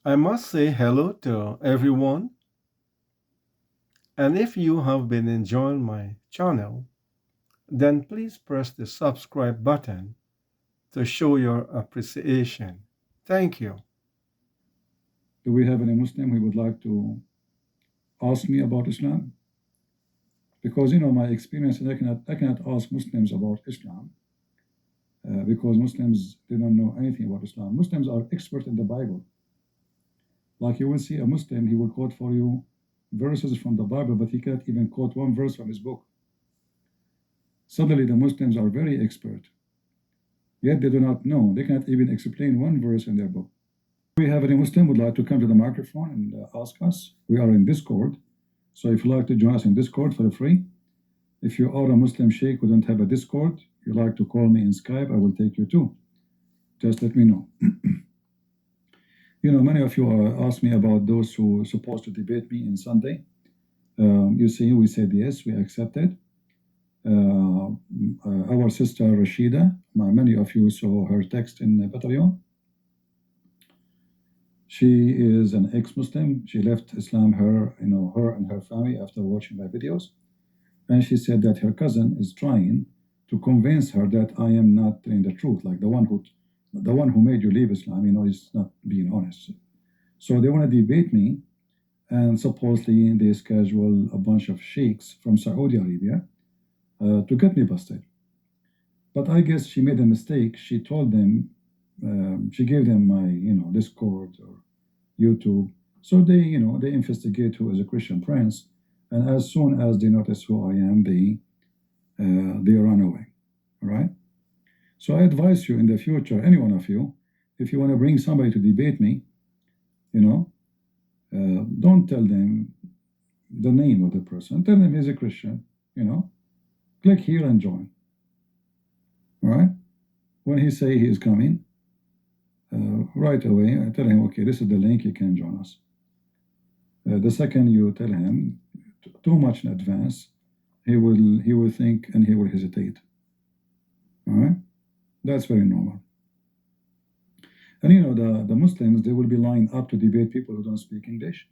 I must say hello to everyone, and if you have been enjoying my channel, then please press the subscribe button to show your appreciation. Thank you. Do we have any Muslim who would like to ask me about Islam? Because my experience, and I cannot ask Muslims about Islam because Muslims they don't know anything about Islam. Muslims are expert in the Bible. Like you will see a Muslim, he will quote for you verses from the Bible, but he cannot even quote one verse from his book. Suddenly, the Muslims are very expert, yet they do not know. They cannot even explain one verse in their book. If we have any Muslim would like to come to the microphone and ask us, we are in Discord. So if you'd like to join us in Discord for free, if you are a Muslim Sheikh who don't have a Discord, you like to call me in Skype, I will take you too. Just let me know. Many of you asked me about those who are supposed to debate me in Sunday. You see, we said yes, we accepted. Our sister Rashida, many of you saw her text in the battalion. She is an ex-Muslim. She left Islam, her and her family after watching my videos. And she said that her cousin is trying to convince her that I am not telling the truth, like the one who made you leave Islam, is not being honest. So they want to debate me, and supposedly they schedule a bunch of sheikhs from Saudi Arabia to get me busted. But I guess she made a mistake. She told them, she gave them my, Discord or YouTube. So they investigate who is a Christian prince, and as soon as they notice who I am, they run away. All right. So I advise you in the future, any one of you, if you want to bring somebody to debate me, don't tell them the name of the person. Tell them he's a Christian. Click here and join. All right. When he say he is coming, right away I tell him, okay, this is the link. You can join us. The second you tell him too much in advance, he will think and he will hesitate. All right. That's very normal. And the Muslims, they will be lined up to debate people who don't speak English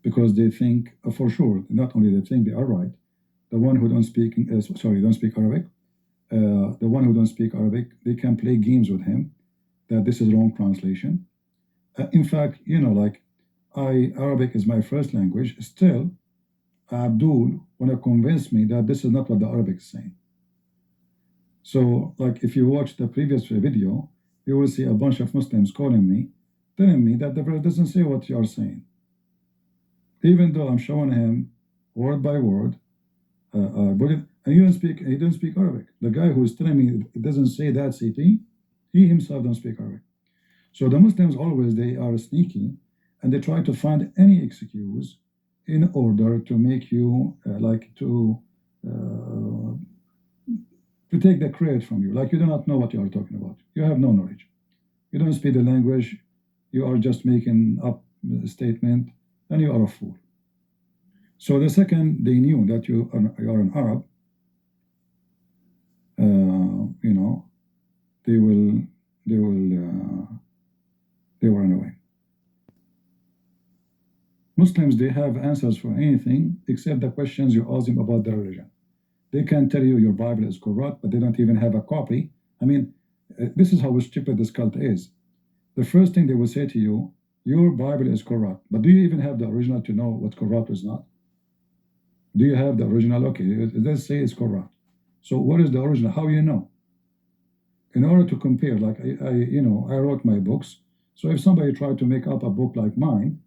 because they think, for sure, not only they think they are right, the one who don't speak, don't speak Arabic, the one who don't speak Arabic, they can play games with him that this is wrong translation. In fact, like Arabic is my first language. Still, Abdul want to convince me that this is not what the Arabic is saying. So, like, if you watch the previous video, you will see a bunch of Muslims calling me, telling me that the verse doesn't say what you are saying. Even though I'm showing him word by word, and he doesn't speak Arabic. The guy who is telling me it doesn't say that CP, he himself don't speak Arabic. So the Muslims always, they are sneaky, and they try to find any excuse in order to make you to take the credit from you. Like you do not know what you are talking about. You have no knowledge. You don't speak the language. You are just making up a statement, and you are a fool. So the second they knew that you are an Arab, they will run away. Muslims, they have answers for anything except the questions you ask them about their religion. They can tell you your Bible is corrupt, but they don't even have a copy. I mean, this is how stupid this cult is. The first thing they will say to you, your Bible is corrupt, but do you even have the original to know what corrupt is not? Do you have the original? Okay, it does say it's corrupt. So what is the original? How you know? In order to compare, like I wrote my books. So if somebody tried to make up a book like mine,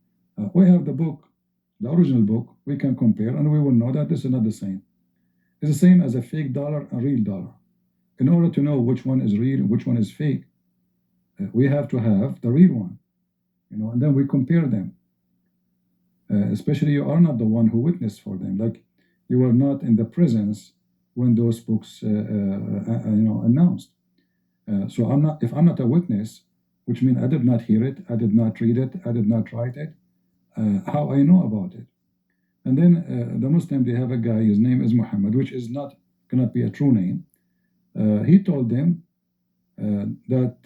we have the book, the original book. We can compare, and we will know that this is not the same. It's the same as a fake dollar and real dollar. In order to know which one is real and which one is fake, we have to have the real one, and then we compare them. Especially you are not the one who witnessed for them. Like you were not in the presence when those books, announced. So I'm not. If I'm not a witness, which means I did not hear it, I did not read it, I did not write it. How I know about it? And then the Muslim, they have a guy. His name is Muhammad, which is cannot be a true name. He told them that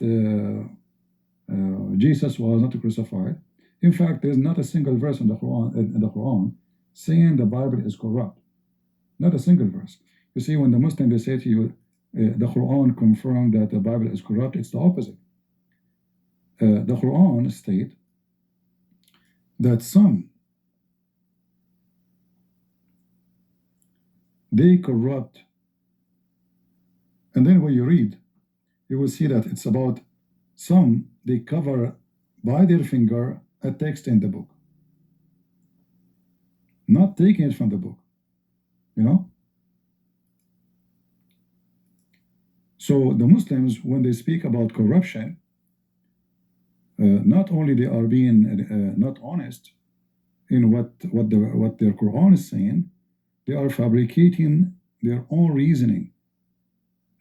Jesus was not crucified. In fact, there's not a single verse in the Quran saying the Bible is corrupt. Not a single verse. You see, when the Muslim they say to you, the Quran confirmed that the Bible is corrupt, it's the opposite. The Quran states that some they corrupt, and then when you read, you will see that it's about some they cover by their finger a text in the book, not taking it from the book, you know. So the Muslims, when they speak about corruption, not only they are being not honest in what their Quran is saying, they are fabricating their own reasoning.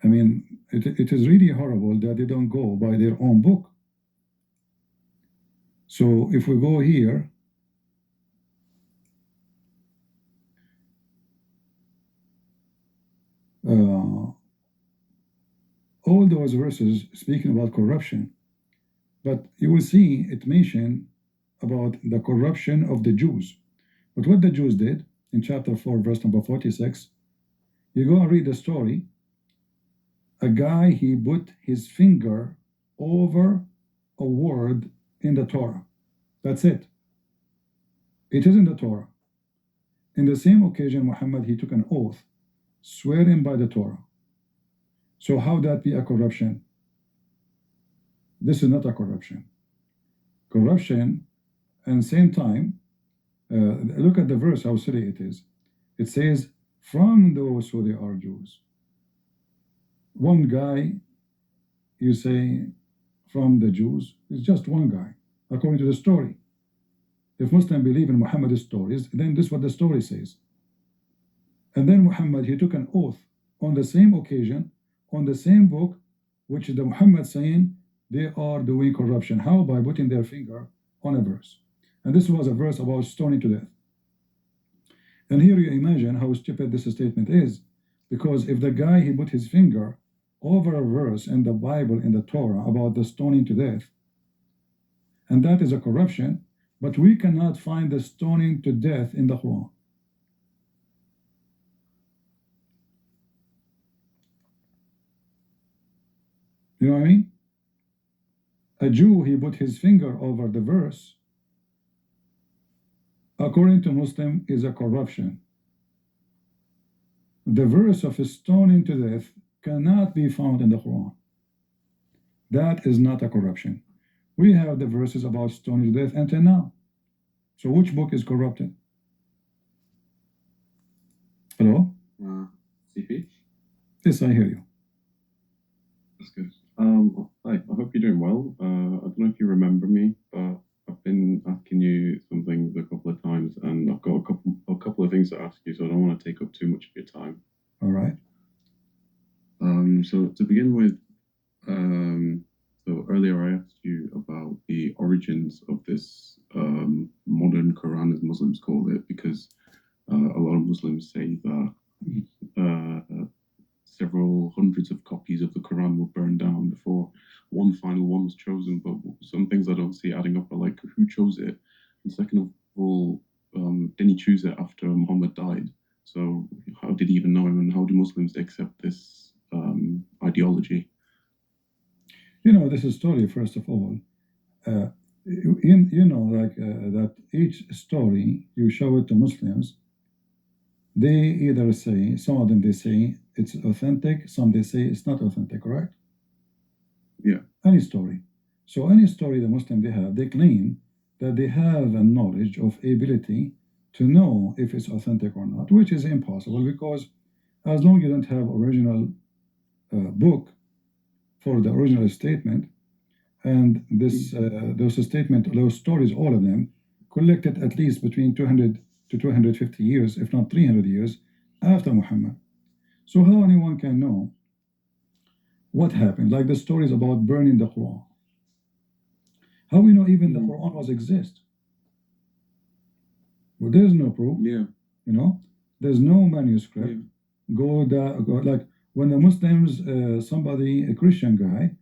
I mean, it is really horrible that they don't go by their own book. So if we go here, all those verses speaking about corruption, but you will see it mentioned about the corruption of the Jews. But what the Jews did in chapter 4, verse number 46, you go and read the story. A guy, he put his finger over a word in the Torah. That's it. It is in the Torah. In the same occasion, Muhammad, he took an oath, swearing by the Torah. So how that be a corruption? This is not a corruption. Corruption, and same time, look at the verse, how silly it is. It says, from those who they are Jews. One guy, you say, from the Jews, is just one guy, according to the story. If Muslims believe in Muhammad's stories, then this is what the story says. And then Muhammad, he took an oath on the same occasion, on the same book, which the Muhammad saying they are doing corruption. How? By putting their finger on a verse. And this was a verse about stoning to death. And here you imagine how stupid this statement is, because if the guy, he put his finger over a verse in the Bible, in the Torah, about the stoning to death, and that is a corruption, but we cannot find the stoning to death in the Quran. You know what I mean? A Jew, he put his finger over the verse, according to Muslim, is a corruption. The verse of stoning to death cannot be found in the Quran. That is not a corruption. We have the verses about stoning to death until now. So which book is corrupted? Hello? CP? Yes, I hear you. That's good. Hi, I hope you're doing well. I don't know if you remember me, but I've been asking you some things a couple of times, and I've got a couple of things to ask you, so I don't want to take up too much of your time. All right. So to begin with, so earlier I asked you about the origins of this modern Quran, as Muslims call it, because a lot of Muslims say that several hundreds of copies of the Quran were burned down before one final one was chosen. But some things I don't see adding up are like, who chose it? And second of all, didn't he choose it after Muhammad died? So how did he even know him, and how do Muslims accept this ideology? You know, this is story, first of all. You know, like that each story you show it to Muslims, they either say, some of them they say it's authentic, some they say it's not authentic, correct? Yeah. Any story. So any story the Muslim they have, they claim that they have a knowledge of ability to know if it's authentic or not, which is impossible, because as long as you don't have original book for the original statement, and this those stories, all of them, collected at least between 200 to 250 years, if not 300 years, after Muhammad. So how anyone can know what happened? Like the stories about burning the Quran. How we know even the Quran was exist? Well, there's no proof. Yeah. You know, there's no manuscript. Yeah. Go like when the Muslims, somebody, a Christian guy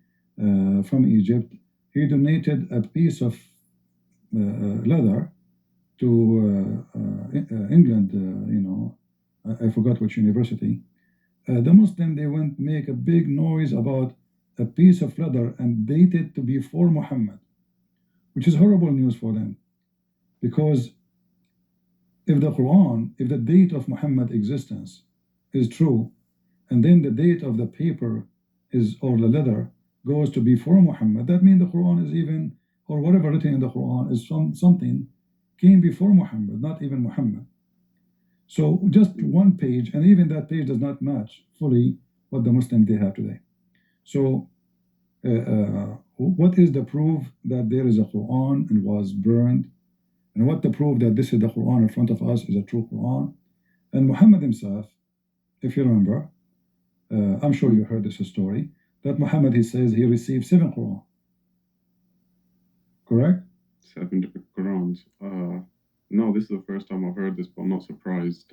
from Egypt, he donated a piece of leather to England, I forgot which university. The Muslim, they went make a big noise about a piece of leather and date it to be for Muhammad, which is horrible news for them, because if the Quran, if the date of Muhammad's existence is true, and then the date of the paper is, or the leather goes to be for Muhammad, that means the Quran is even, or whatever written in the Quran is something came before Muhammad, not even Muhammad. So just one page, and even that page does not match fully what the Muslims they have today. So what is the proof that there is a Quran and was burned? And what the proof that this is the Quran in front of us is a true Quran? And Muhammad himself, if you remember, I'm sure you heard this story, that Muhammad, he says he received 7 Quran. Correct? 7 different Qurans. No, this is the first time I've heard this, but I'm not surprised.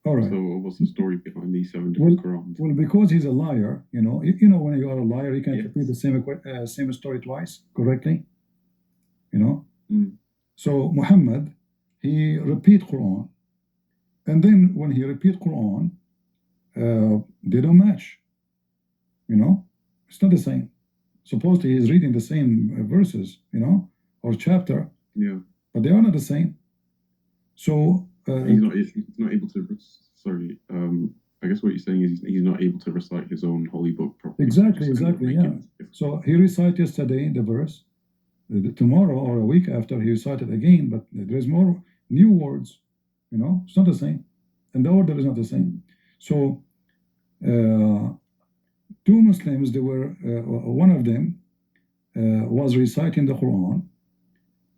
All right. So what's the story behind these 7 different Qurans? Well, because he's a liar, you know when you are a liar, you can't repeat the same story twice correctly. So Muhammad, he repeat Quran, and then when he repeat Quran, they don't match. It's not the same. Supposedly he's reading the same verses, or chapter. Yeah. But they are not the same. So he's not able to. Sorry. I guess what you're saying is he's not able to recite his own holy book properly. Exactly. Yeah. So he recited yesterday the verse. Tomorrow or a week after he recited again, but there's more new words. It's not the same, and the order is not the same. So 2 Muslims, they were one of them was reciting the Quran,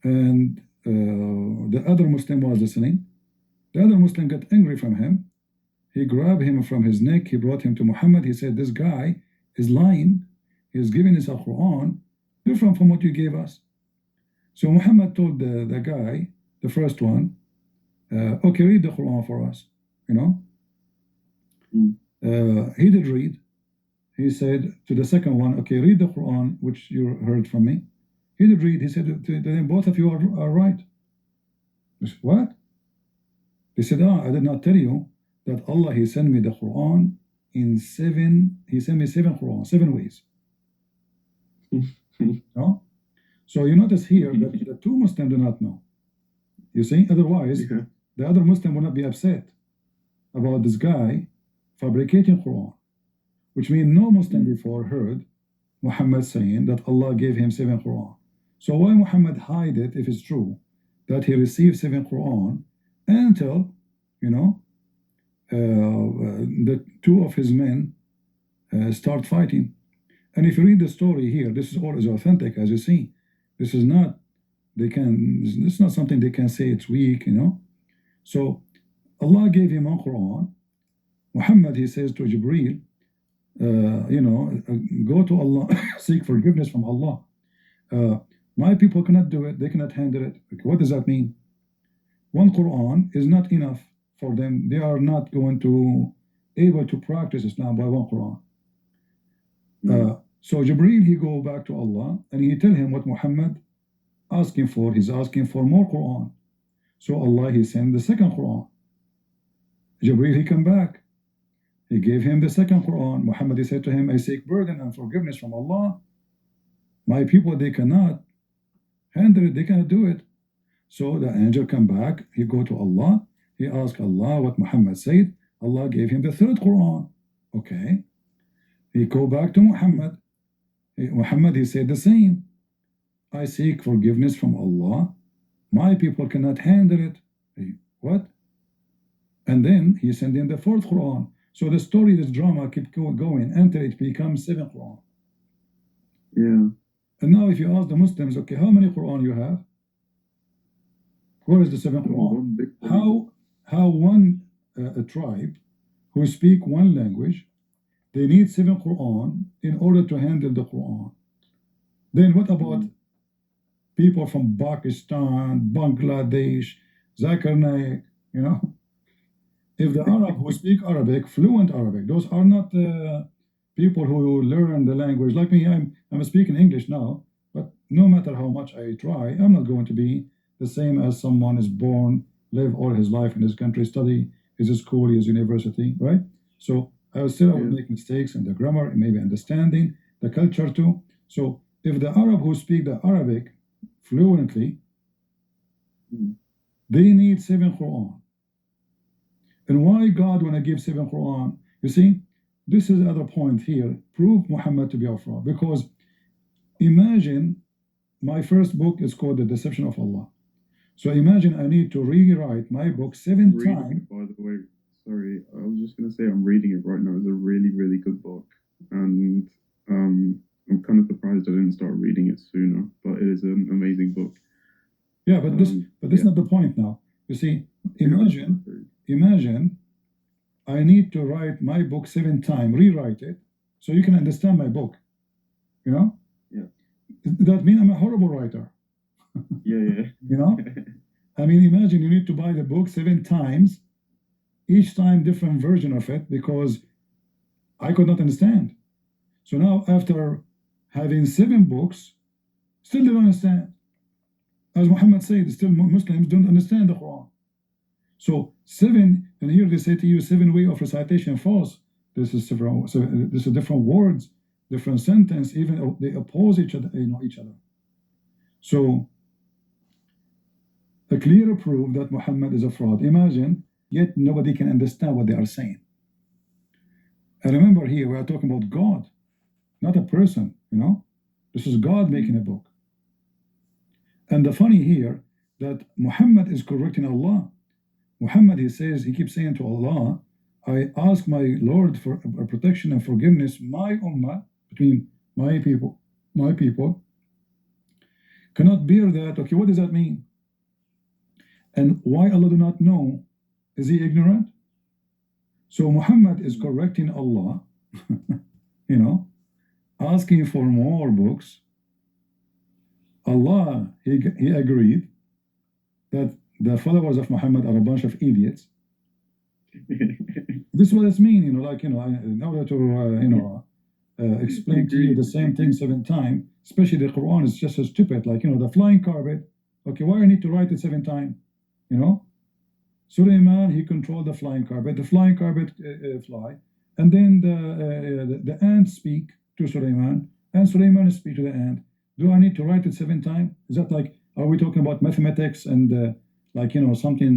and the other Muslim was listening. The other Muslim got angry from him. He grabbed him from his neck. He brought him to Muhammad. He said, "This guy is lying. He's giving us a Quran different from what you gave us." So Muhammad told the guy, the first one, okay, read the Quran for us. He did read. He said to the second one, okay, read the Quran, which you heard from me. He did read. He said, then both of you are right. I said, what? He said, I did not tell you that Allah, He sent me the Quran in 7, He sent me 7 Quran, 7 ways. No? So you notice here that the 2 Muslims do not know. You see, otherwise, the other Muslim will not be upset about this guy fabricating Quran, which means no Muslim before heard Muhammad saying that Allah gave him 7 Quran. So why Muhammad hide it if it's true that he received 7 Quran until, the 2 of his men start fighting? And if you read the story here, this is all is authentic, as you see. This is not, it's not something they can say it's weak, So Allah gave him one Quran. Muhammad, he says to Jibreel, go to Allah, seek forgiveness from Allah. My people cannot do it, they cannot handle it. What does that mean? One Quran is not enough for them. They are not going to able to practice Islam by one Quran. So Jibreel, he go back to Allah and he tell him what Muhammad asking for. He's asking for more Quran. So Allah, he sent the second Quran. Jibreel, he come back. He gave him the second Quran. Muhammad, he said to him, I seek pardon and forgiveness from Allah. My people, they cannot handle it. They cannot do it. So the angel come back. He go to Allah. He asked Allah what Muhammad said. Allah gave him the third Quran. Okay. He go back to Muhammad. Muhammad, he said the same. I seek forgiveness from Allah. My people cannot handle it. What? And then he sent in the fourth Quran. So the story, this drama kept going until it becomes 7 Quran. Yeah. And now if you ask the Muslims, okay, how many Quran you have? Where is the 7th Quran? How one a tribe who speak one language, they need 7 Quran in order to handle the Quran. Then what about people from Pakistan, Bangladesh, Zakir Naik, If the Arab who speak Arabic, fluent Arabic, those are not people who learn the language. Like me, I'm speaking English now, but no matter how much I try, I'm not going to be the same as someone is born, live all his life in his country, study his school, his university, right? So I will still Yeah. make mistakes in the grammar, and maybe understanding the culture too. So if the Arab who speak the Arabic fluently, Mm. they need 7 Quran. And why God want to give 7 Quran? You see, this is the other point here. Prove Muhammad to be a fraud. Because imagine my first book is called The Deception of Allah. So imagine I need to rewrite my book seven Reading times. it, by the way. Sorry, I was just gonna say I'm reading it right now. It's a really, really good book, and I'm kind of surprised I didn't start reading it sooner. But it is an amazing book. Yeah, but this is Yeah. not the point now. You see, Yeah, imagine I need to write my book 7 times, rewrite it, so you can understand my book. You know? Yeah. That means I'm a horrible writer. Yeah. You know? I mean, imagine you need to buy the book 7 times, each time different version of it, because I could not understand. So now, after having 7 books, still they don't understand. As Muhammad said, still Muslims don't understand the Quran. So 7, and here they say to you 7 way of recitation false. This is several. So this is different words, different sentence. Even they oppose each other. Each other. So a clear proof that Muhammad is a fraud. Imagine, yet nobody can understand what they are saying. And remember, here we are talking about God, not a person. This is God making a book. And the funny here that Muhammad is correcting Allah. Muhammad, he says, he keeps saying to Allah, I ask my Lord for protection and forgiveness, my ummah, between my people, cannot bear that. Okay, what does that mean? And why Allah do not know? Is he ignorant? So Muhammad is correcting Allah, asking for more books. Allah, he agreed that the followers of Muhammad are a bunch of idiots. This is what it means, in order to, explain to you the same thing 7 times, especially the Quran is just so stupid. The flying carpet. Okay, why I need to write it 7 times? Sulaiman, he controlled the flying carpet. The flying carpet fly, and then the ants speak to Sulaiman, and Sulaiman speak to the ant. Do I need to write it 7 times? Is that are we talking about mathematics and something?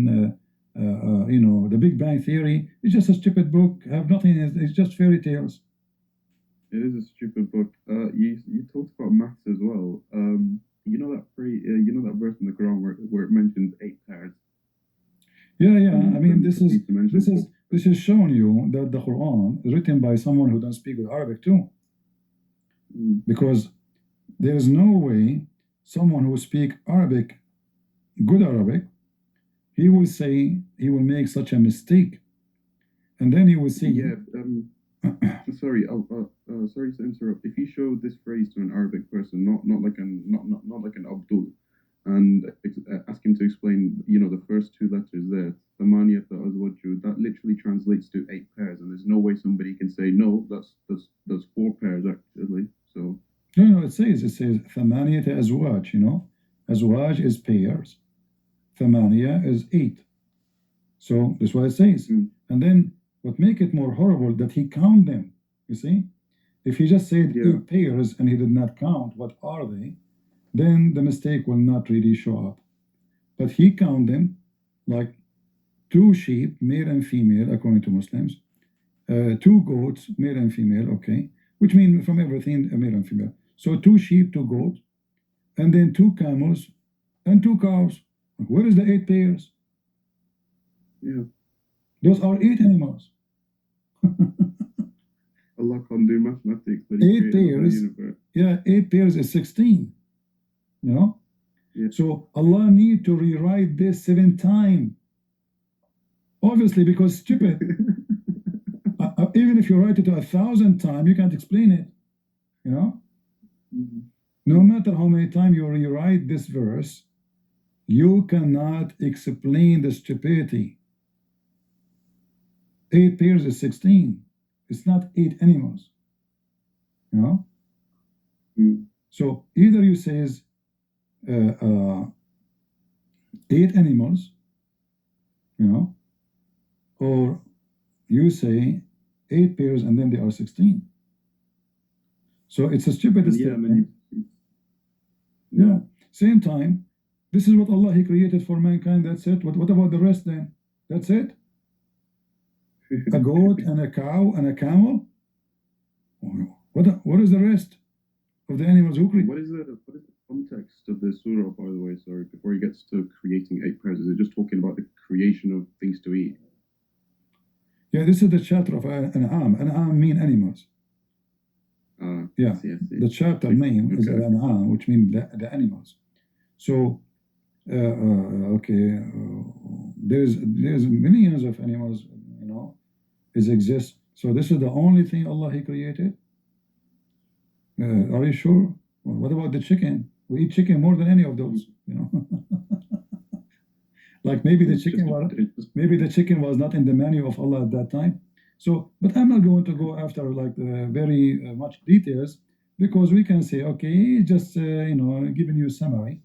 The Big Bang Theory. It's just a stupid book. Have nothing. It's just fairy tales. It is a stupid book. You talked about maths as well. You know that verse in the Quran where it mentions 8 pairs. Yeah. I mean, this is showing you that the Quran is written by someone who doesn't speak with Arabic too, because there is no way someone who speak Arabic, good Arabic, he will make such a mistake, and then he will say, yeah. Sorry, sorry to interrupt. If you show this phrase to an Arabic person, not like an Abdul, and ask him to explain, the first 2 letters there, thamaniyata azwaju, that literally translates to 8 pairs, and there's no way somebody can say no. That's 4 pairs actually. So no, it says thamaniyata azwaj. Azwaj is pairs, thamaniya is 8. So that's what it says. And then what make it more horrible that he count them. You see, if he just said 8 pairs and he did not count what are they, then the mistake will not really show up. But he count them like 2 sheep, male and female, according to Muslims, 2 goats, male and female, okay, which means from everything, male and female. So 2 sheep, 2 goats, and then 2 camels and 2 cows. Where is the 8 pairs? Yeah. Those are 8 animals. Allah can't do mathematics, but 8 pairs. Yeah, 8 pairs is 16. Yeah. So Allah need to rewrite this 7 times. Obviously, because stupid. Even if you write it 1,000 times, you can't explain it. No matter how many times you rewrite this verse, you cannot explain the stupidity. 8 pairs is 16. It's not 8 animals. So either you says 8 animals, you know, or you say 8 pairs and then they are 16. So it's a stupid statement. Yeah. Same time, this is what Allah He created for mankind. That's it. What about the rest then? That's it. A goat and a cow and a camel. What is the rest of the animals who create? What is the context of the surah, by the way? Sorry, before he gets to creating 8 pairs, is it just talking about the creation of things to eat? Yeah, this is the chapter of An'am. An'am mean animals. Yeah, I see. the chapter name is An'am, which means the animals. So, there's millions of animals, you know, exist. So this is the only thing Allah He created. Are you sure? Well, what about the chicken? We eat chicken more than any of those, you know. Like maybe the chicken was not in the menu of Allah at that time. So, but I'm not going to go after like very much details, because we can say, okay, just you know, giving you a summary.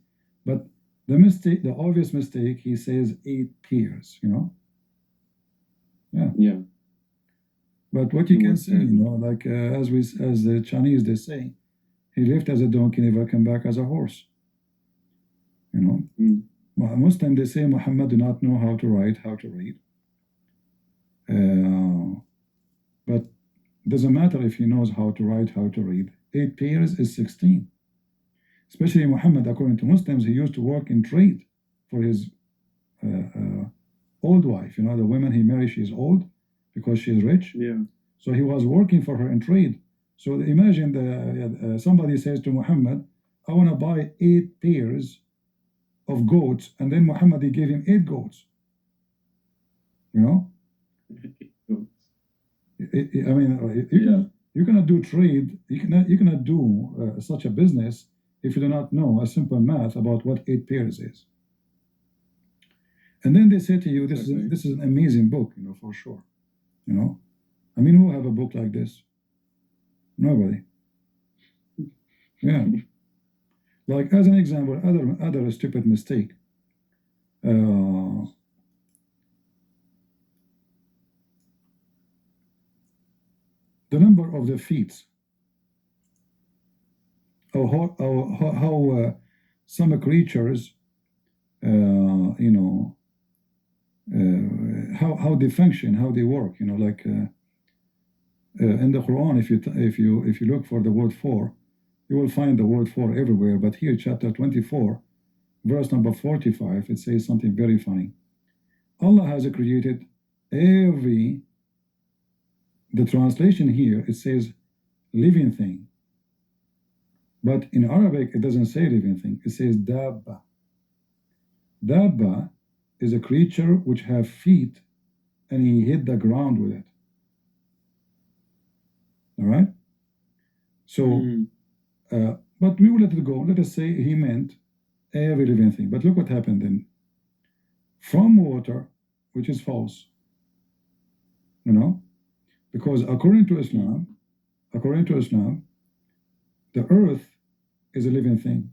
But the mistake, the obvious mistake, he says 8 pairs, you know. Yeah. But what you can see, you know, like as the Chinese they say, he left as a donkey, never come back as a horse. You know, Muslim they say Muhammad do not know how to write, how to read. But it doesn't matter if he knows how to write, how to read. 8 pairs is 16. Especially Muhammad, according to Muslims, he used to work in trade for his old wife. You know, the woman he married, she's old because she's rich. Yeah. So he was working for her in trade. So imagine somebody says to Muhammad, I want to buy 8 pairs of goats, and then Muhammad he gave him 8 goats. You know? I mean, you cannot do trade. You cannot do such a business if you do not know a simple math about what 8 pairs is. And then they say to you, this is an amazing book, you know, for sure. You know, I mean, who have a book like this? Nobody. Yeah. Like as an example, other stupid mistake. The number of the feet. How some creatures, you know, how they function, how they work. You know, like in the Quran, if you look for the word 4, you will find the word 4 everywhere. But here, chapter 24, verse number 45, it says something very funny. Allah has created the translation here, it says living thing. But in Arabic, it doesn't say living thing, it says dabba. Dabba is a creature which have feet and he hit the ground with it. All right? So, but we will let it go. Let us say he meant every living thing. But look what happened then. From water, which is false. You know? Because according to Islam, the earth is a living thing.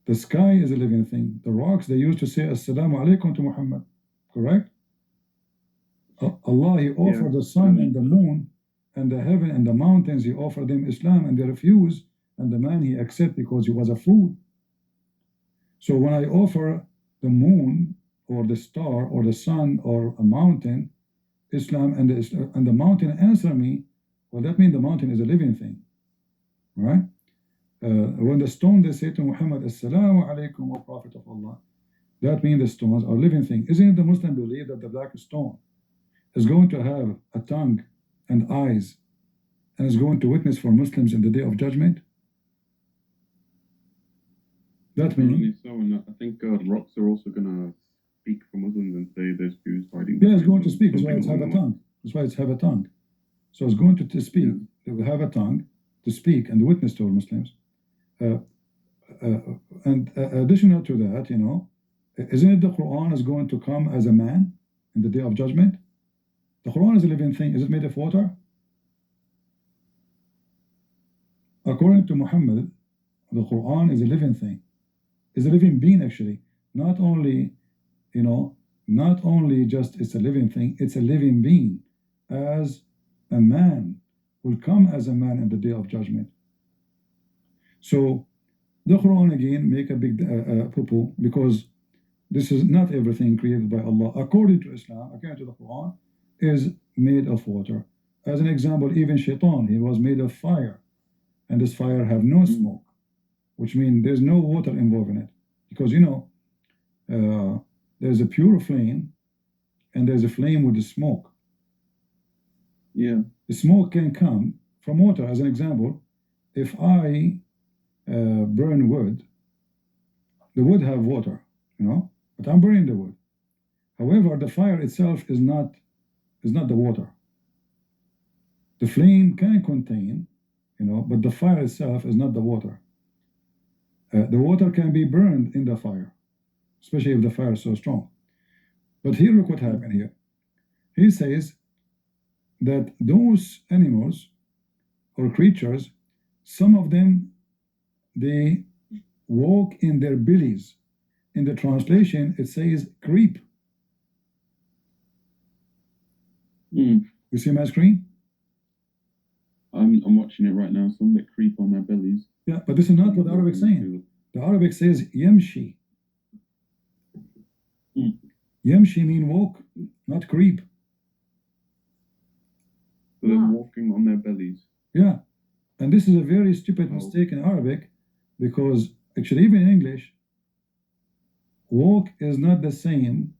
The sky is a living thing. The rocks, they used to say Assalamu alaikum to Muhammad. Correct? Allah, He offered the sun and the moon and the heaven and the mountains, He offered them Islam and they refused, and the man He accepted because he was a fool. So when I offer the moon or the star or the sun or a mountain Islam, and the mountain answer me, well, that means the mountain is a living thing, right? When the stone, they say to Muhammad, Assalamu alaikum, O Prophet of Allah, that means the stones are living things. Isn't it the Muslim belief that the black stone is going to have a tongue and eyes and is going to witness for Muslims in the Day of Judgment? That means... So, and I think rocks are also going to speak for Muslims and say there's Jews fighting. Yeah, it's going to speak. That's why it's have a tongue. That's why it's have a tongue. So it's going to speak. They will have a tongue to speak and witness to Muslims. And additional to that, you know, isn't it the Quran is going to come as a man in the Day of Judgment? The Quran is a living thing. Is it made of water? According to Muhammad, The Quran is a living thing. It's a living being actually. Not only, not only just it's a living thing, it's a living being. As a man will come as a man in the day of judgment. So the Quran again make a big poo-poo because this is not everything created by Allah. According to Islam, according to the Quran, is made of water. As an example, even Shaitan, he was made of fire, and this fire have no smoke, which means there's no water involved in it. Because there's a pure flame, and there's a flame with the smoke. Yeah. The smoke can come from water. As an example, if I burn wood, the wood have water, but I'm burning the wood. However, the fire itself is not the water. The flame can contain, but the fire itself is not the water. The water can be burned in the fire, especially if the fire is so strong. But here, look what happened here. He says that those animals or creatures, some of them, they walk in their bellies. In the translation, it says creep. You see my screen? I'm watching it right now. Some that creep on their bellies. Yeah, but this is not what the Arabic is saying. The Arabic says yamshi. Yamshi mean walk, not creep. So they're walking on their bellies. Yeah, and this is a very stupid mistake in Arabic, because actually even in English, walk is not the same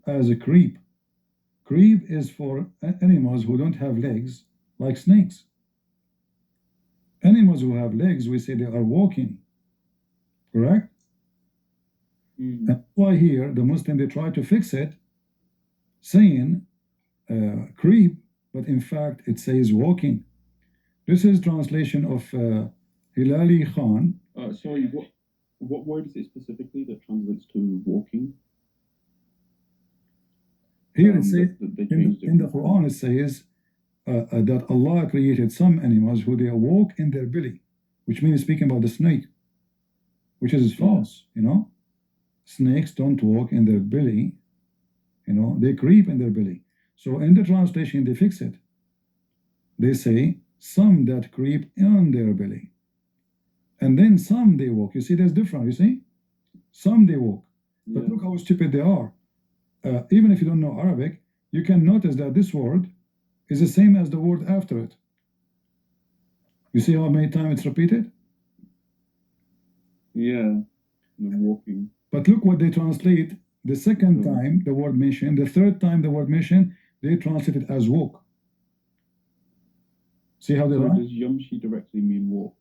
as a creep. Creep is for animals who don't have legs, like snakes. Animals who have legs, we say they are walking. Correct? And that's why here, the Muslim, they try to fix it, saying creep, but in fact it says walking. This is translation of Hilali Khan. Sorry, what word is it specifically that translates to walking? Here it says, in the Quran it says that Allah created some animals who they walk in their belly, which means speaking about the snake, which is false, Snakes don't walk in their belly, they creep in their belly. So in the translation they fix it. They say some that creep on their belly, and then some they walk. You see, there's different. You see, some they walk, but look how stupid they are. Even if you don't know Arabic, you can notice that this word is the same as the word after it. You see how many times it's repeated? Yeah, walking. But look what they translate the second time the word mentioned, the third time the word mentioned, they translate it as walk. See how they lie? Does yamshi directly mean walk?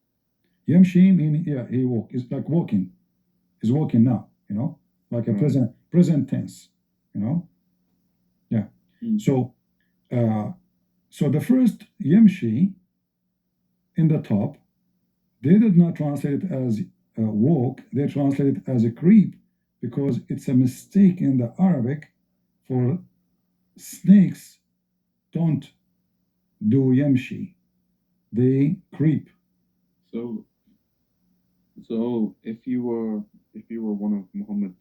Yamshi mean, yeah, he walk. It's like walking. He's walking now, like a present tense, Yeah. So the first yamshi in the top, they did not translate it as walk, they translate it as a creep, because it's a mistake in the Arabic for snakes don't do yamshi, they creep. So if you were one of Muhammad's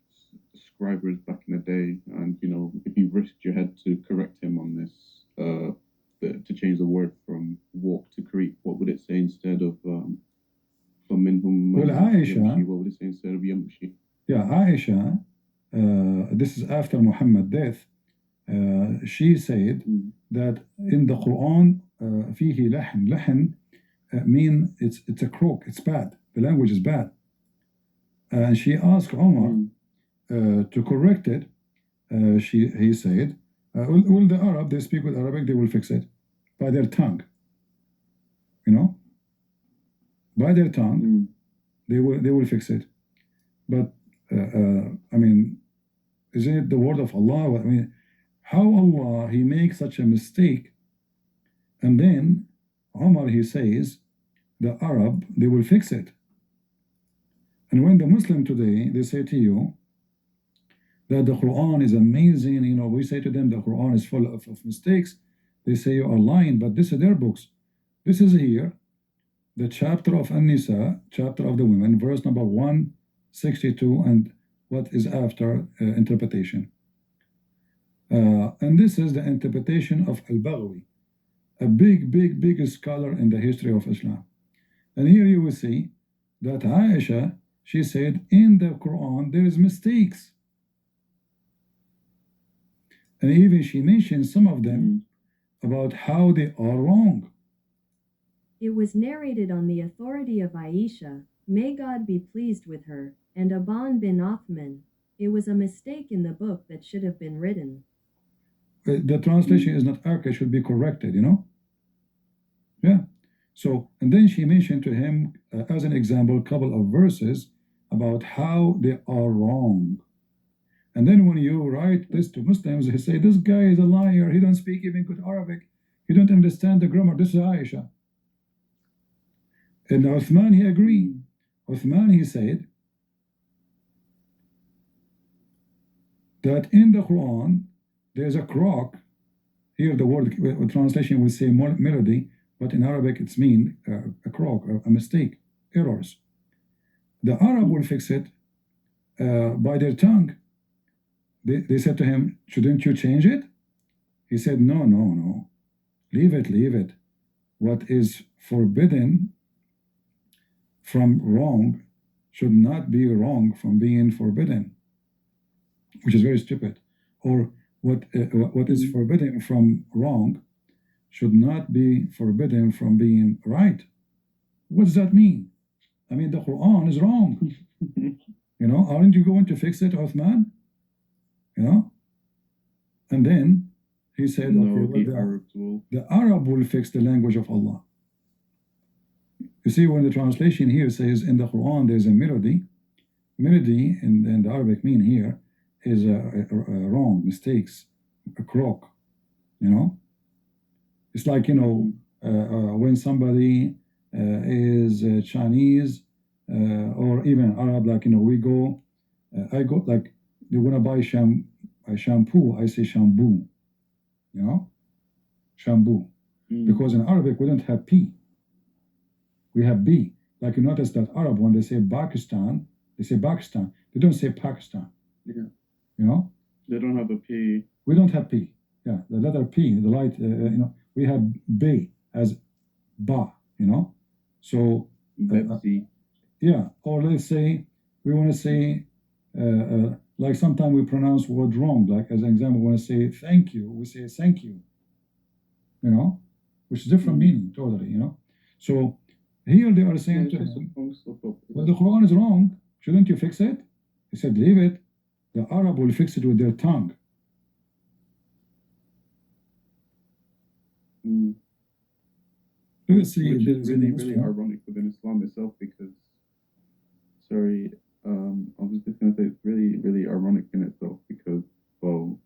scribers back in the day, and if you risked your head to correct him on this, to change the word from walk to creep, what would it say instead of Well, Aisha, what would it say instead of yamshi? Yeah, Aisha, this is after Muhammad's death, she said that in the Quran, فيه لحن. لحن mean it's a crook, it's bad. The language is bad. And she asked Umar to correct it. He said, well, the Arab, they speak with Arabic, they will fix it by their tongue. By their tongue, they will fix it. But I mean, isn't it the word of Allah? I mean, how Allah, he makes such a mistake, and then Umar, he says, the Arab, they will fix it. And when the Muslim today, they say to you that the Quran is amazing, we say to them the Quran is full of mistakes, they say you are lying, but this is their books. This is here, the chapter of An-Nisa, chapter of the women, verse number 162, and what is after interpretation. And this is the interpretation of Al-Baghawi, a big scholar in the history of Islam. And here you will see that Aisha, she said, in the Quran there is mistakes. And even she mentioned some of them about how they are wrong. It was narrated on the authority of Aisha, may God be pleased with her, and Aban bin Uthman. It was a mistake in the book that should have been written. The translation is not accurate, should be corrected, you know? Yeah. So, and then she mentioned to him, as an example, a couple of verses about how they are wrong. And then when you write this to Muslims, they say, this guy is a liar. He don't speak even good Arabic. He don't understand the grammar. This is Aisha. And Uthman, he agreed. Uthman, he said that in the Quran, there's a crock. Here the word translation will say melody, but in Arabic it's mean a crock, a mistake, errors. The Arab will fix it by their tongue. They said to him, shouldn't you change it? He said, no. Leave it. What is forbidden from wrong should not be wrong from being forbidden, which is very stupid. Or what is forbidden from wrong should not be forbidden from being right. What does that mean? I mean, the Quran is wrong. You know, aren't you going to fix it, Uthman? You know? And then he said, no, okay, the Arab will fix the language of Allah. You see, when the translation here says in the Quran there's a melody in the Arabic mean here is a wrong, mistakes, a crock, you know? It's like, you know, when somebody is Chinese or even Arab, like, you know, we go, I go, like, you want to buy shampoo, I say shampoo, you know? Shampoo. Because in Arabic we don't have P. We have B. Like you notice that Arab, when they say Pakistan, they say Pakistan. They don't say Pakistan. Yeah. You know? They don't have a P. We don't have P. Yeah, the letter P, the light, you know, we have B as Ba, you know? So, yeah, or let's say, we want to say, like sometimes we pronounce word wrong, like as an example, we want to say thank you, we say thank you, you know? Which is different meaning, totally, you know? So, here they are saying to him, well, the Quran is wrong. Shouldn't you fix it? He said, leave it. The Arab will fix it with their tongue. Which is really ironic within Islam itself because, I was just going to say it's really ironic in itself because, well,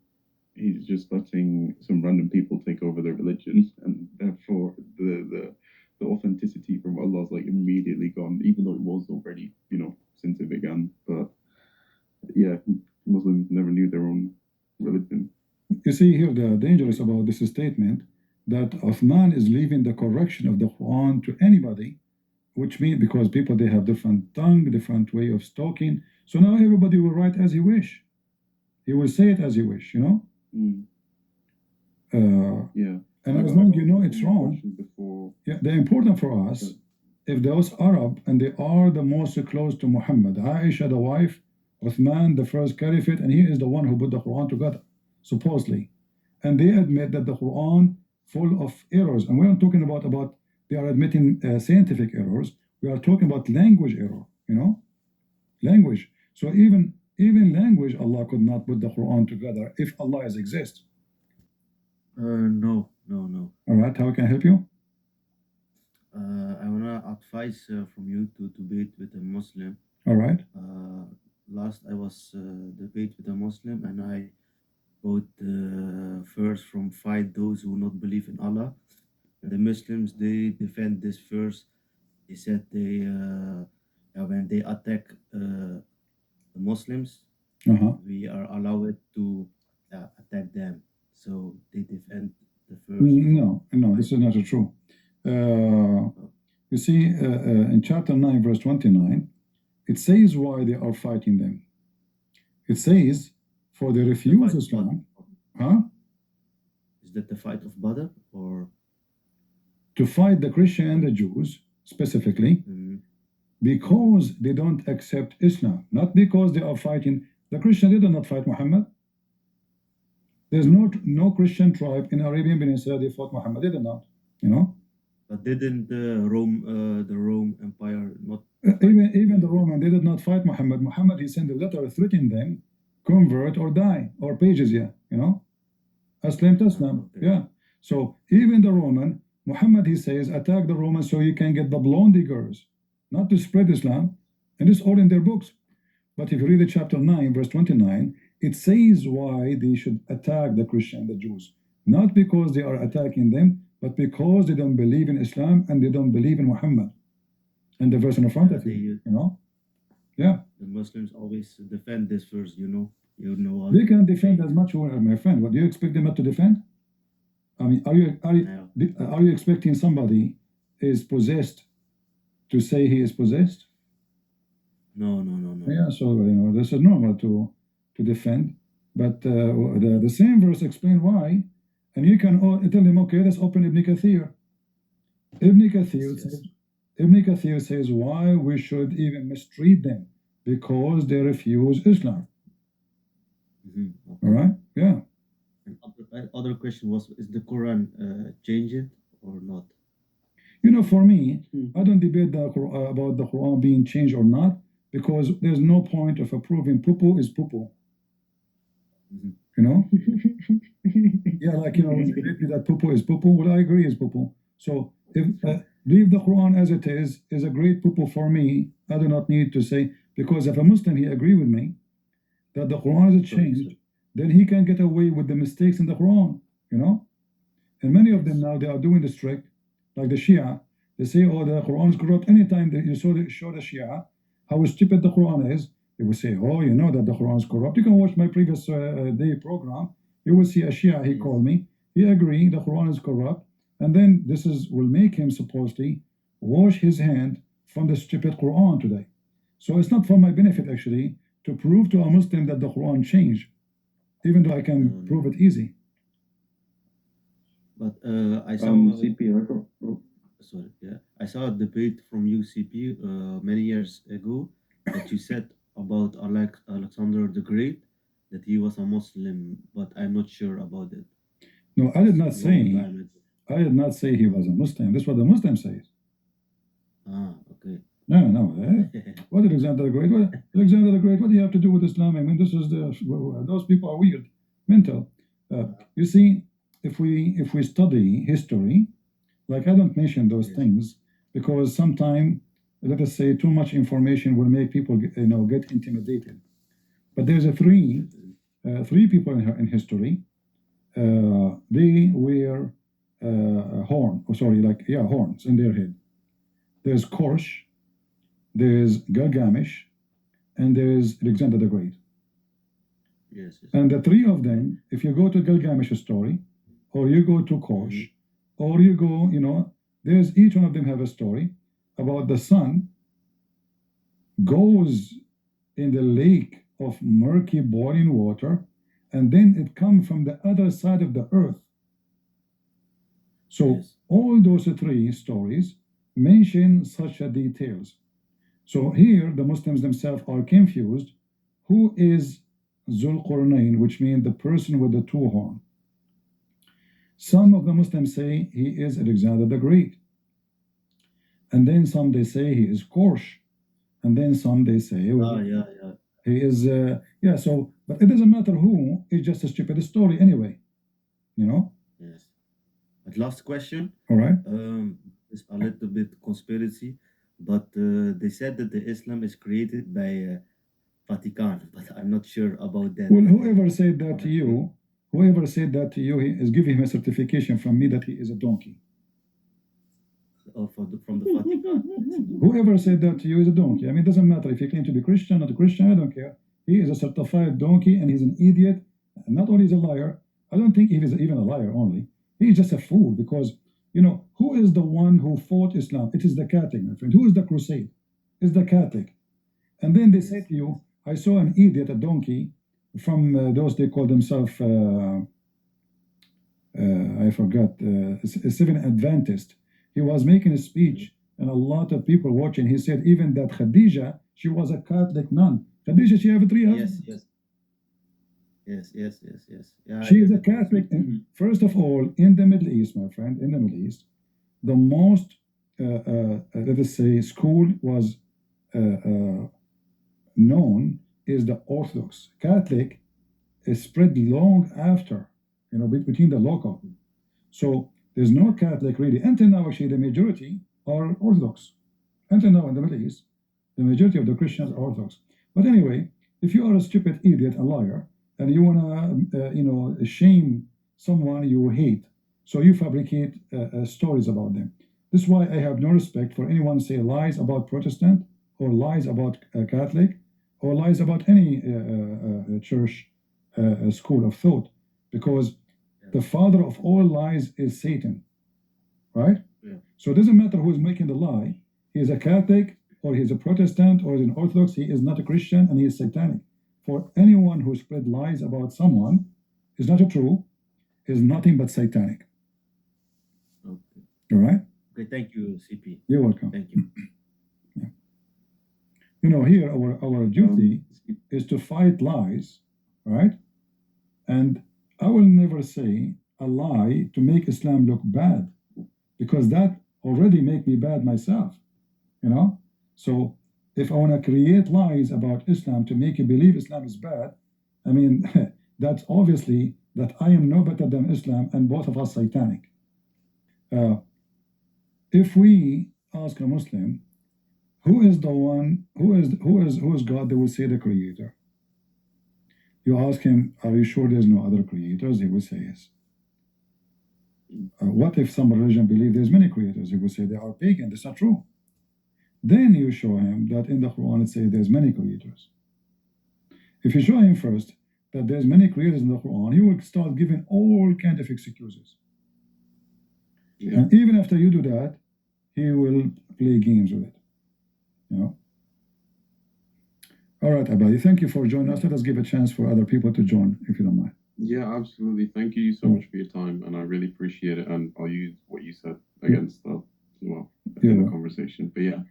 he's just letting some random people take over their religion and therefore the authenticity from Allah is like immediately gone, even though it was already, you know, since it began. But yeah, Muslims never knew their own religion. You see here the dangerous about this statement that Uthman is leaving the correction of the Quran to anybody, which means because people they have different tongue, different way of talking. So now everybody will write as he wish. He will say it as he wish, you know. Yeah. And as long as you know it's wrong, yeah, they're important for us. If those Arab and they are the most close to Muhammad, Aisha the wife, Uthman the first caliphate, and he is the one who put the Quran together, supposedly, and they admit that the Quran full of errors, and we're not talking about they are admitting scientific errors. We are talking about language error, you know, language. So even language, Allah could not put the Quran together if Allah is exist. No. All right, how can I help you? I wanna advise from you to debate with a Muslim. All right. Last I was debate with a Muslim, and I quote verse from fight those who not believe in Allah. And the Muslims they defend this verse. They said they when they attack the Muslims, we are allowed to attack them. So they defend the verse. No, this is not true. You see, in chapter 9, verse 29, it says why they are fighting them. It says, for they refuse Islam. Huh? Is that the fight of Badr or? To fight the Christian and the Jews, specifically, because they don't accept Islam, not because they are fighting. The Christian did not fight Muhammad. There's no Christian tribe in Arabian Peninsula they fought Muhammad. They did not, you know. But didn't the Rome Empire not? Even the Roman, they did not fight Muhammad. Muhammad, he sent a letter threatening them, convert or die, or pages, yeah, you know. Aslam Taslam, yeah. So even the Roman, Muhammad, he says, attack the Romans so you can get the blondie girls, not to spread Islam. And it's all in their books. But if you read the chapter 9, verse 29, it says why they should attack the Christian and the Jews. Not because they are attacking them, but because they don't believe in Islam and they don't believe in Muhammad. And the verse in front of you, you know? Yeah. The Muslims always defend this verse, you know. They can defend as much, my friend. What do you expect them not to defend? I mean, are you expecting somebody is possessed to say he is possessed? No. Yeah, so you know this is normal to defend, but the same verse explain why, and you can tell them, okay, let's open Ibn Kathir. Ibn Kathir says why we should even mistreat them because they refuse Islam. All right, yeah. Other question was, is the Quran changed or not? You know, for me, I don't debate about the Quran being changed or not, because there's no point of approving poo-poo is poo-poo. You know? Yeah, like, you know, when you agree that poo-poo is poo-poo, well, I agree is poo-poo. So if leave the Quran as it is a great poo-poo for me. I do not need to say, because if a Muslim, he agree with me that the Quran is changed, then he can get away with the mistakes in the Quran, you know? And many of them now, they are doing this trick, like the Shia. They say, oh, the Quran is corrupt. Anytime that you show the Shia how stupid the Quran is, they will say, oh, you know that the Quran is corrupt. You can watch my previous day program. You will see a Shia, he called me. He agreed the Quran is corrupt. And then will make him supposedly wash his hand from the stupid Quran today. So it's not for my benefit, actually, to prove to a Muslim that the Quran changed, even though I can prove it easy. But I saw CP. Sorry, yeah, I saw a debate from UCP many years ago that you said about Alexander the Great, that he was a Muslim, but I'm not sure about it. No, I did not say. I did not say he was a Muslim. This is what the Muslim says. Ah, okay. No. What Alexander the Great? Alexander the Great? What do you have to do with Islam? I mean, those people are weird, mental. You see, if we study history, like I don't mention those things because sometimes, let us say, too much information will make people get intimidated. But there's three people in history. They wear horns in their head. There's Korsh, there's Gilgamesh, and there's Alexander the Great. Yes. And the three of them, if you go to Gilgamesh's story, or you go to Korsh, or you go, there's each one of them have a story about the sun goes in the lake of murky boiling water, and then it comes from the other side of the earth. So all those three stories mention such details. So here the Muslims themselves are confused. Who is Zulqarnain, which means the person with the two horns? Some of the Muslims say he is Alexander the Great. And then some they say he is Korsh. And then some they say he is, so, but it doesn't matter who, it's just a stupid story anyway, Yes. But last question. All right. It's a little bit conspiracy, but they said that the Islam is created by Vatican, but I'm not sure about that. Well, whoever said that to you, he is giving him a certification from me that he is a donkey. From the Vatican. Whoever said that to you is a donkey. I mean, it doesn't matter if you claim to be Christian, not a Christian, I don't care. He is a certified donkey and he's an idiot. Not only is a liar, I don't think he is even a liar only. He's just a fool because You know, who is the one who fought Islam? It is the Catholic, my friend. Who is the crusade? It's the Catholic. And then they say to you, I saw an idiot, a donkey, from those they call themselves, I forgot, Seven Adventist. He was making a speech, and a lot of people watching. He said even that Khadija, she was a Catholic nun. Khadija, she have three husbands. Yes. Yeah, She is a Catholic. First of all, in the Middle East, my friend, in the Middle East, the most, let us say, school was known is the Orthodox. Catholic is spread long after, you know, between the local. So there's no Catholic really. Until now, actually, the majority are Orthodox. Until now in the Middle East, the majority of the Christians are Orthodox. But anyway, if you are a stupid idiot, a liar, and you want to, you know, shame someone you hate, so you fabricate stories about them. This is why I have no respect for anyone say lies about Protestant or lies about Catholic or lies about any church school of thought, because the father of all lies is Satan, right? Yeah. So it doesn't matter who is making the lie. He is a Catholic or he is a Protestant or an Orthodox. He is not a Christian and he is satanic. For anyone who spread lies about someone is not a true, is nothing but satanic. Okay. All right? Okay, thank you, CP. You're welcome. Thank you. Yeah. You know, here our duty is to fight lies, right? And I will never say a lie to make Islam look bad, because that already make me bad myself, you know? So if I want to create lies about Islam to make you believe Islam is bad, I mean, that's obviously that I am no better than Islam and both of us satanic. If we ask a Muslim, who is the one, who is God, they will say the creator. You ask him, are you sure there's no other creators? He will say yes. What if some religion believe there's many creators? He will say they are pagan. That's not true. Then you show him that in the Quran it says there's many creators. If you show him first that there's many creators in the Quran, he will start giving all kind of excuses. Yeah. And even after you do that, he will play games with it. You know? All right, Abadi, thank you for joining us. Let us give a chance for other people to join, if you don't mind. Yeah, absolutely. Thank you so much for your time, and I really appreciate it. And I'll use what you said against that as well in the conversation. But yeah,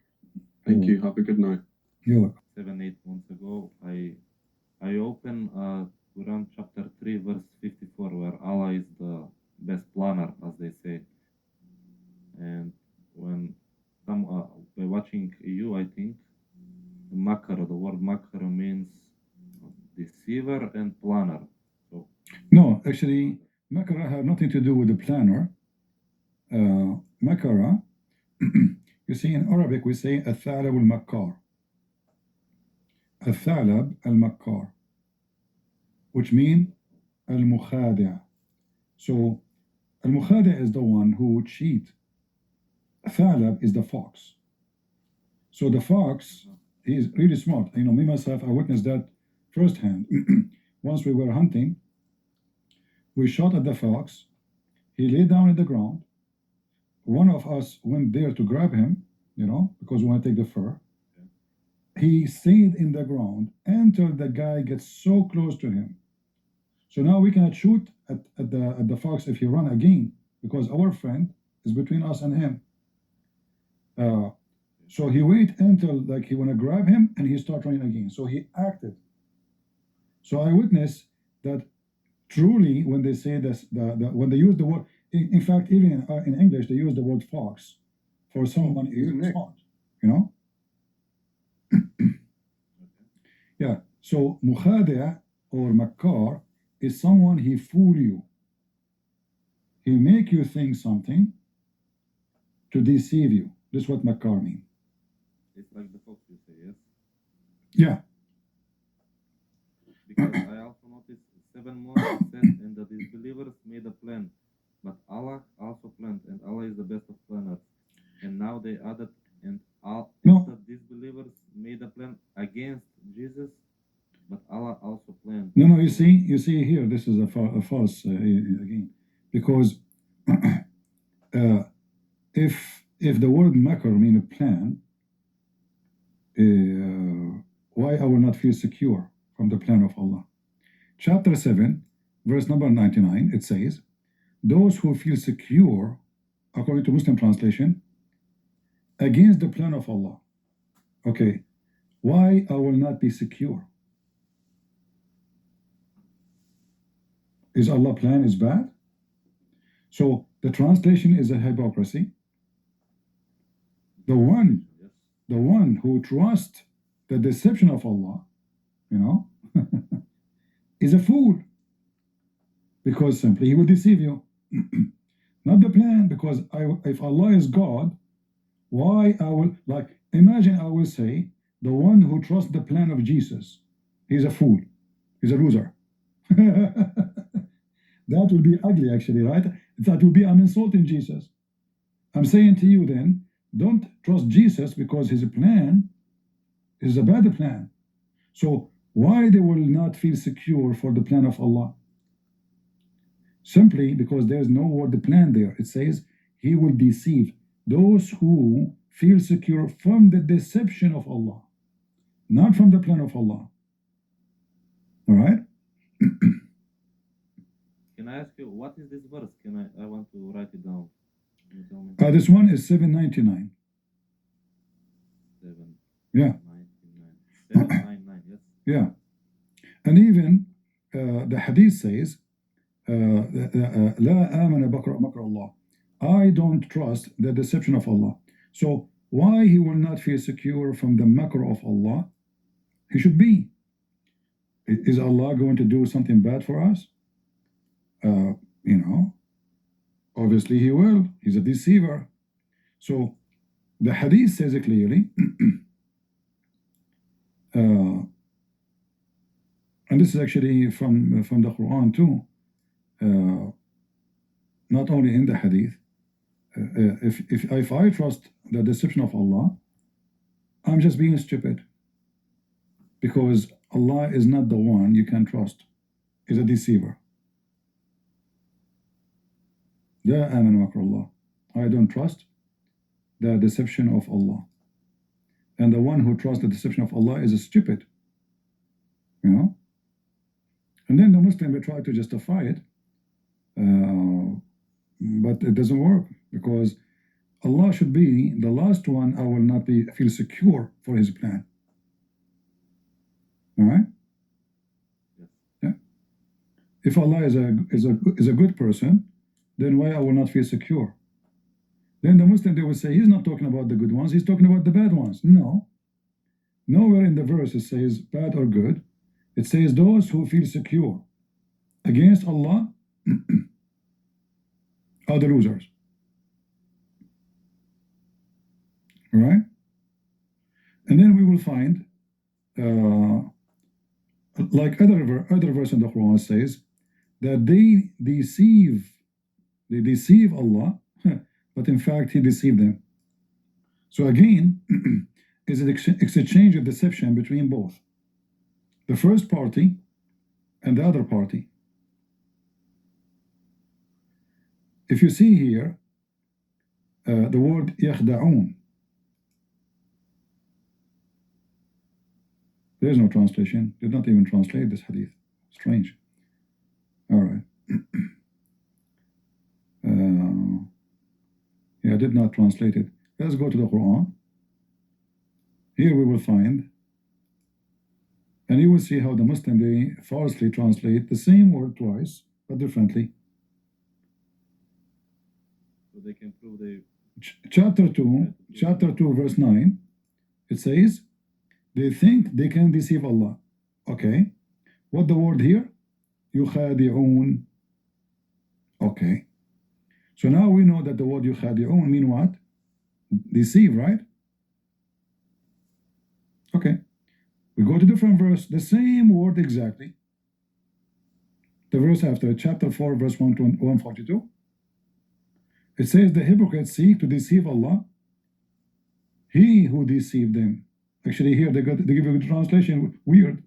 thank you. Have a good night. You're welcome. 7-8 months ago, I opened Quran chapter 3, verse 54, where Allah is the best planner, as they say. And when some by watching you, I think makar, the word makar means deceiver and planner. So No, actually, makara have nothing to do with the planner. Makara, you see, in Arabic we say al-thalab al-makkar. Al-thalab al-makkar, which mean al-mukhadi'. So al-mukhadi' is the one who would cheat. Thalab is the fox. So the fox, he is really smart. You know, me myself, I witnessed that firsthand. Once we were hunting, we shot at the fox. He lay down in the ground. One of us went there to grab him, you know, because we want to take the fur. He stayed in the ground until the guy gets so close to him. So now we cannot shoot at the fox if he run again, because our friend is between us and him. So he wait until like he want to grab him and he start running again. So he acted. So I witnessed that truly when they say this, when they use the word, in fact, even in English, they use the word fox for someone who is smart, you know? Yeah, so mukhadi' or makkar is someone he fool you. He make you think something to deceive you. This is what makkar means. it's like the fox you say, yes? Yeah. Because I also noticed 7 months it said, and the disbelievers made a plan, but Allah also planned, and Allah is the best of planners. And now they added, and all the disbelievers made a plan against Jesus, but Allah also planned. No, you see here, this is a false again, because if the word makr mean a plan, why I will not feel secure from the plan of Allah? Chapter 7, verse number 99, it says, those who feel secure, according to Muslim translation, against the plan of Allah. Okay, why I will not be secure? Is Allah plan is bad? So the translation is a hypocrisy. The one who trusts the deception of Allah, you know, is a fool, because simply he will deceive you. Not the plan, because if Allah is God, why I will, like, imagine I will say, the one who trusts the plan of Jesus, he's a fool, he's a loser. That would be ugly, actually, right? That would be, I'm insulting Jesus. I'm saying to you then, don't trust Jesus because his plan is a bad plan. So why they will not feel secure for the plan of Allah? Simply because there's no word plan there. It says he will deceive those who feel secure from the deception of Allah, not from the plan of Allah. All right? Can I ask you, what is this verse? I want to write it down. Can you tell me? This one is 799. 7, Yeah. 799, yes. Yeah. And even the hadith says, لا آمن مكر الله. I don't trust the deception of Allah. So why he will not feel secure from the makr of Allah? He should be. Is Allah going to do something bad for us? You know, obviously he will. He's a deceiver. So the hadith says it clearly. And this is actually from the Quran too. Not only in the hadith. If I trust the deception of Allah, I'm just being stupid, because Allah is not the one you can trust. He's a deceiver. لا آمن مكر الله. I don't trust the deception of Allah. And the one who trusts the deception of Allah is a stupid. You know? And then the Muslim will try to justify it. But it doesn't work, because Allah should be the last one I will not feel secure for his plan. All right? Yeah. If Allah is a good person, then why I will not feel secure? Then the Muslim, they will say, he's not talking about the good ones, he's talking about the bad ones. No. Nowhere in the verse it says bad or good. It says those who feel secure against Allah are the losers. All right? And then we will find, like other verse in the Quran says, that they deceive Allah, but in fact he deceived them. So again, is an exchange of deception between both the first party and the other party. If you see here the word يخدعون, there is no translation. Did not even translate this hadith. Strange. All right. Yeah, I did not translate it. Let's go to the Quran. Here we will find, and you will see how the Muslim, they falsely translate the same word twice, but differently. So they can prove they... Chapter 2, verse 9, it says, they think they can deceive Allah. Okay. What the word here? يخادعون. Okay. So now we know that the word يخادعون mean what? Deceive, right? Okay. We go to different verse, the same word exactly. The verse after, chapter 4, verse 142. It says the hypocrites seek to deceive Allah. He who deceived them. Actually here they give you a translation, weird.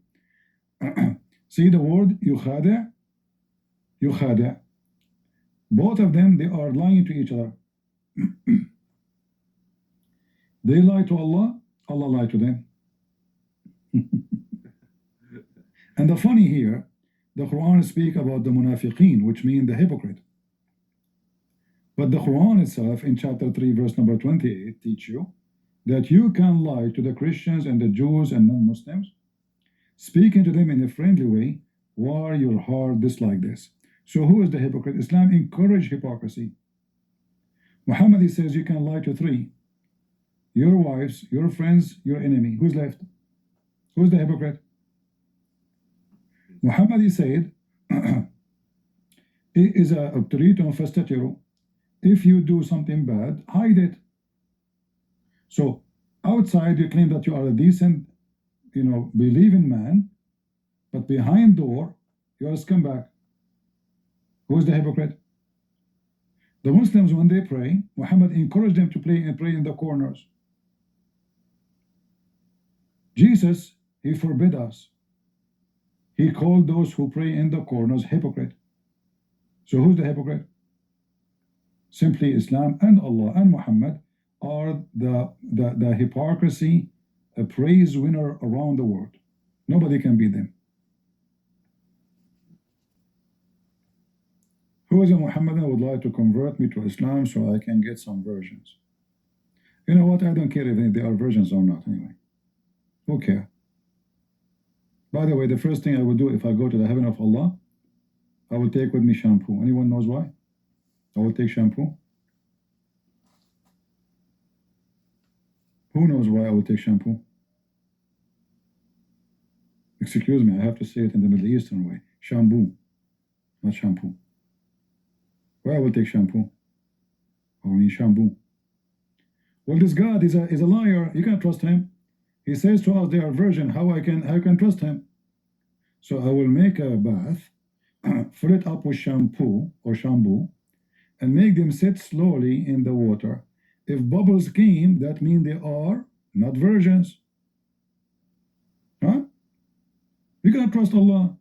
See the word yukhada'. Both of them, they are lying to each other. They lie to Allah, Allah lied to them. And the funny here, the Quran speak about the munafiqeen, which mean the hypocrite. But the Quran itself, in chapter 3, verse number 28, teach you that you can lie to the Christians and the Jews and non-Muslims, speaking to them in a friendly way, while your heart dislike this. So who is the hypocrite? Islam encourage hypocrisy. Muhammad, he says you can lie to three: your wives, your friends, your enemy. Who's left? Who's the hypocrite? Muhammad, he said, إذا ابتليتم فاستتروا. If you do something bad, hide it. So outside you claim that you are a decent, believing man, but behind door you are a scumbag. Who is the hypocrite? The Muslims, when they pray, Muhammad encouraged them to pray in the corners. Jesus, he forbid us. He called those who pray in the corners hypocrite. So who's the hypocrite? Simply Islam and Allah and Muhammad are the hypocrisy, a praise winner around the world. Nobody can beat them. Who is a Muhammadan would like to convert me to Islam so I can get some versions? You know what? I don't care if they are versions or not anyway. Who cares? By the way, the first thing I would do if I go to the heaven of Allah, I will take with me shampoo. Anyone knows why? I will take shampoo. Who knows why I will take shampoo? Excuse me, I have to say it in the Middle Eastern way. Shampoo, not shampoo. Why I will take shampoo? Or I mean shampoo. Well, this God is a liar. You can't trust him. He says to us they are virgin. How I can trust him? So I will make a bath, fill it up with shampoo, and make them sit slowly in the water. If bubbles came, that means they are not virgins. Huh? We can't trust Allah.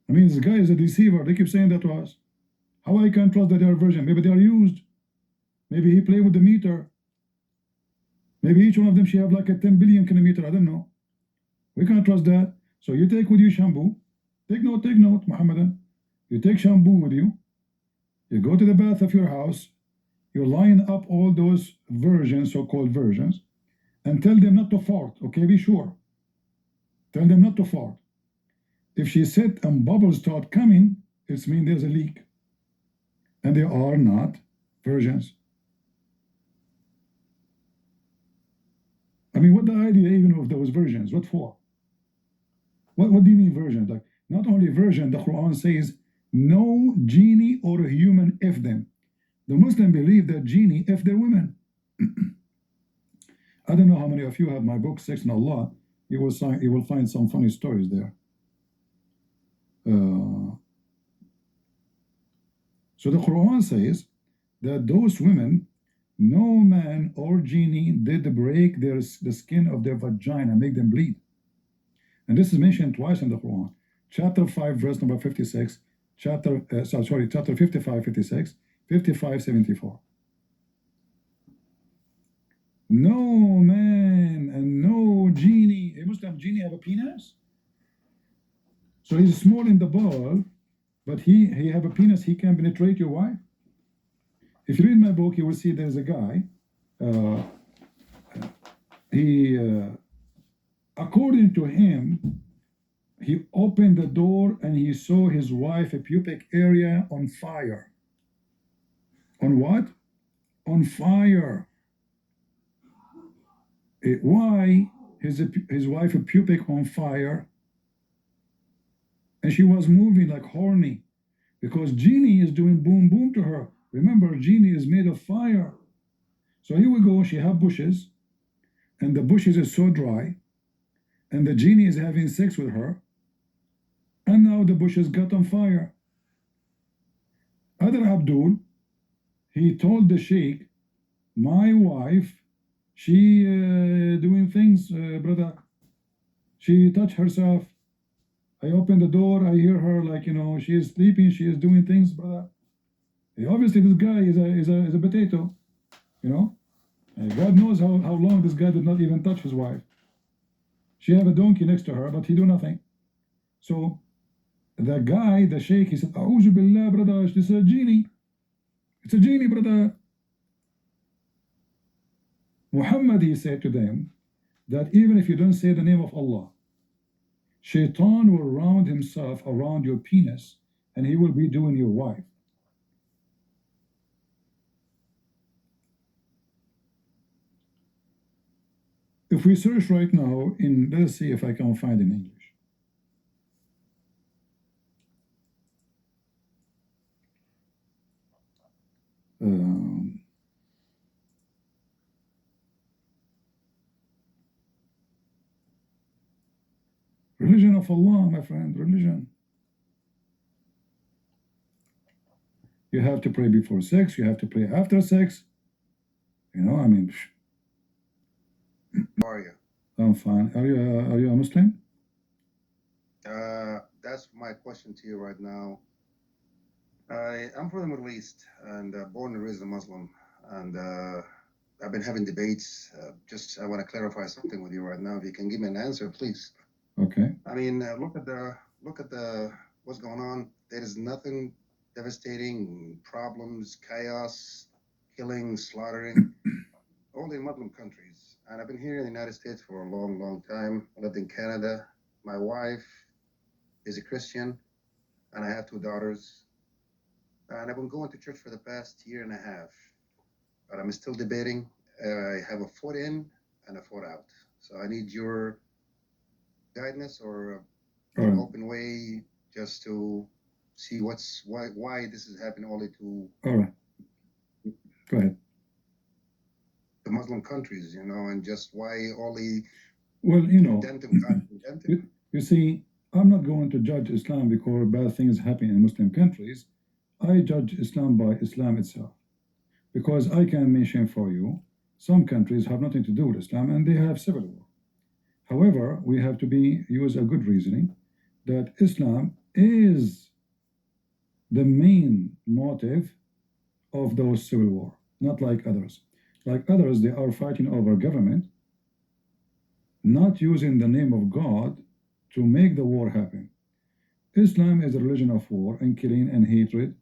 I mean, this guy is a deceiver. They keep saying that to us. How I can trust that they are virgin? Maybe they are used. Maybe he played with the meter. Maybe each one of them should have like a 10 billion kilometer. I don't know. We can't trust that. So you take with you shampoo. Take note, Muhammadan. You take shampoo with you. You go to the bath of your house. You line up all those virgins, so-called virgins, and tell them not to fart. Okay, be sure. Tell them not to fart. If she sit and bubbles start coming, it means there's a leak. And they are not virgins. I mean, what the idea even of those virgins? What for? What do you mean virgin? Like, not only virgin, the Quran says, no genie or a human if them. The Muslim believe that genie if their women. I don't know how many of you have my book, Sex and Allah. You will find some funny stories there. So the Quran says that those women, no man or genie did break the skin of their vagina, make them bleed. And this is mentioned twice in the Quran. Chapter 5, verse number 56, chapter 55, 56, 55, 74. No man and no genie. A Muslim genie have a penis? So he's small in the ball, but he have a penis, he can penetrate your wife? If you read my book, you will see there's a guy, according to him, he opened the door and he saw his wife, a pubic area on fire. On what? On fire. Why his wife a pubic on fire? And she was moving like horny, because genie is doing boom boom to her. Remember, genie is made of fire. So here we go, she have bushes, and the bushes is so dry, and the genie is having sex with her, and now the bushes got on fire. Other Abdul, he told the sheikh, my wife, she doing things, brother. She touched herself. I open the door, I hear her like, she is sleeping, she is doing things, brother. Obviously, this guy is a potato, God knows how long this guy did not even touch his wife. She have a donkey next to her, but he do nothing. So the guy, the sheikh, he said, A'udhu billah, brother, this is a genie. It's a genie, brother. Muhammad, he said to them, that even if you don't say the name of Allah, Shaitan will round himself around your penis and he will be doing your wife. If we search right now in, let's see if I can find in English. Religion of Allah, my friend, religion. You have to pray before sex, you have to pray after sex. You know, I mean, How are you? I'm fine. Are you a Muslim? That's my question to you right now. I'm from the Middle East and born and raised a Muslim, and I've been having debates. I want to clarify something with you right now. If you can give me an answer, please. Okay. I mean, look at the what's going on. There is nothing devastating, problems, chaos, killing, slaughtering, all in Muslim countries. And I've been here in the United States for a long, long time. I lived in Canada. My wife is a Christian, and I have 2 daughters. And I've been going to church for the past year and a half, but I'm still debating. I have a foot in and a foot out. So I need your guidance or an open way just to see why this is happening only to All right. Go ahead. the Muslim countries, you know, and just why only Well, you know, you see, I'm not going to judge Islam because bad things happen in Muslim countries. I judge Islam by Islam itself. Because I can mention for you, some countries have nothing to do with Islam and they have civil war. However, we have to use a good reasoning that Islam is the main motive of those civil war, not like others. Like others, they are fighting over government, not using the name of God to make the war happen. Islam is a religion of war and killing and hatred,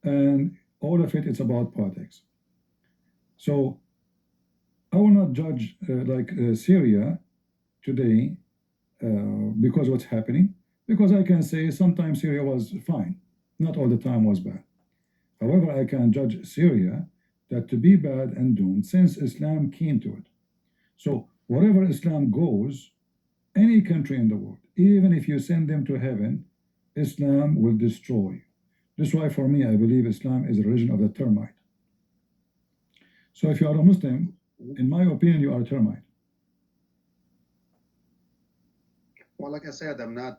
and all of it's about politics. So I will not judge Syria today because what's happening, because I can say sometimes Syria was fine, not all the time was bad. However, I can judge Syria that to be bad and doomed since Islam came to it. So wherever Islam goes, any country in the world, even if you send them to heaven, Islam will destroy. That's why for me, I believe Islam is a religion of the termite. So if you are a Muslim, in my opinion, you are a termite. Well, like I said, I'm not,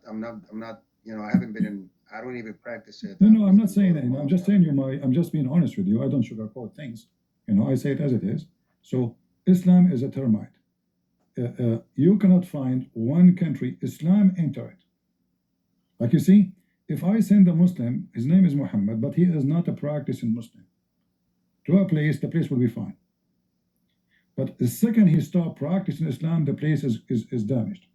you know, I haven't been in, I don't even practice it. No, I'm not saying that. I'm just saying I'm just being honest with you. I don't sugarcoat things. You know, I say it as it is. So Islam is a termite. You cannot find one country, Islam enter it. Like you see, if I send a Muslim, his name is Muhammad, but he is not a practicing Muslim, to a place, the place will be fine. But the second he stops practicing Islam, the place is damaged.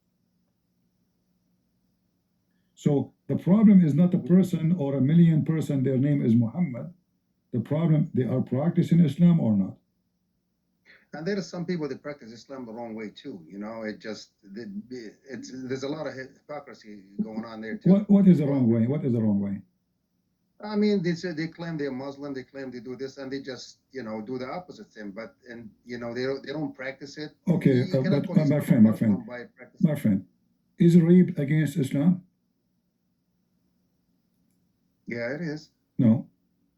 So the problem is not a person or a million person, their name is Muhammad. The problem, they are practicing Islam or not. And there are some people that practice Islam the wrong way too. You know, there's a lot of hypocrisy going on there too. What is the wrong way? What is the wrong way? I mean, they claim they're Muslim, they claim they do this, and they just, you know, do the opposite thing. But you know, they don't practice it. Okay, but my friend, is rape against Islam? Yeah, it is. No,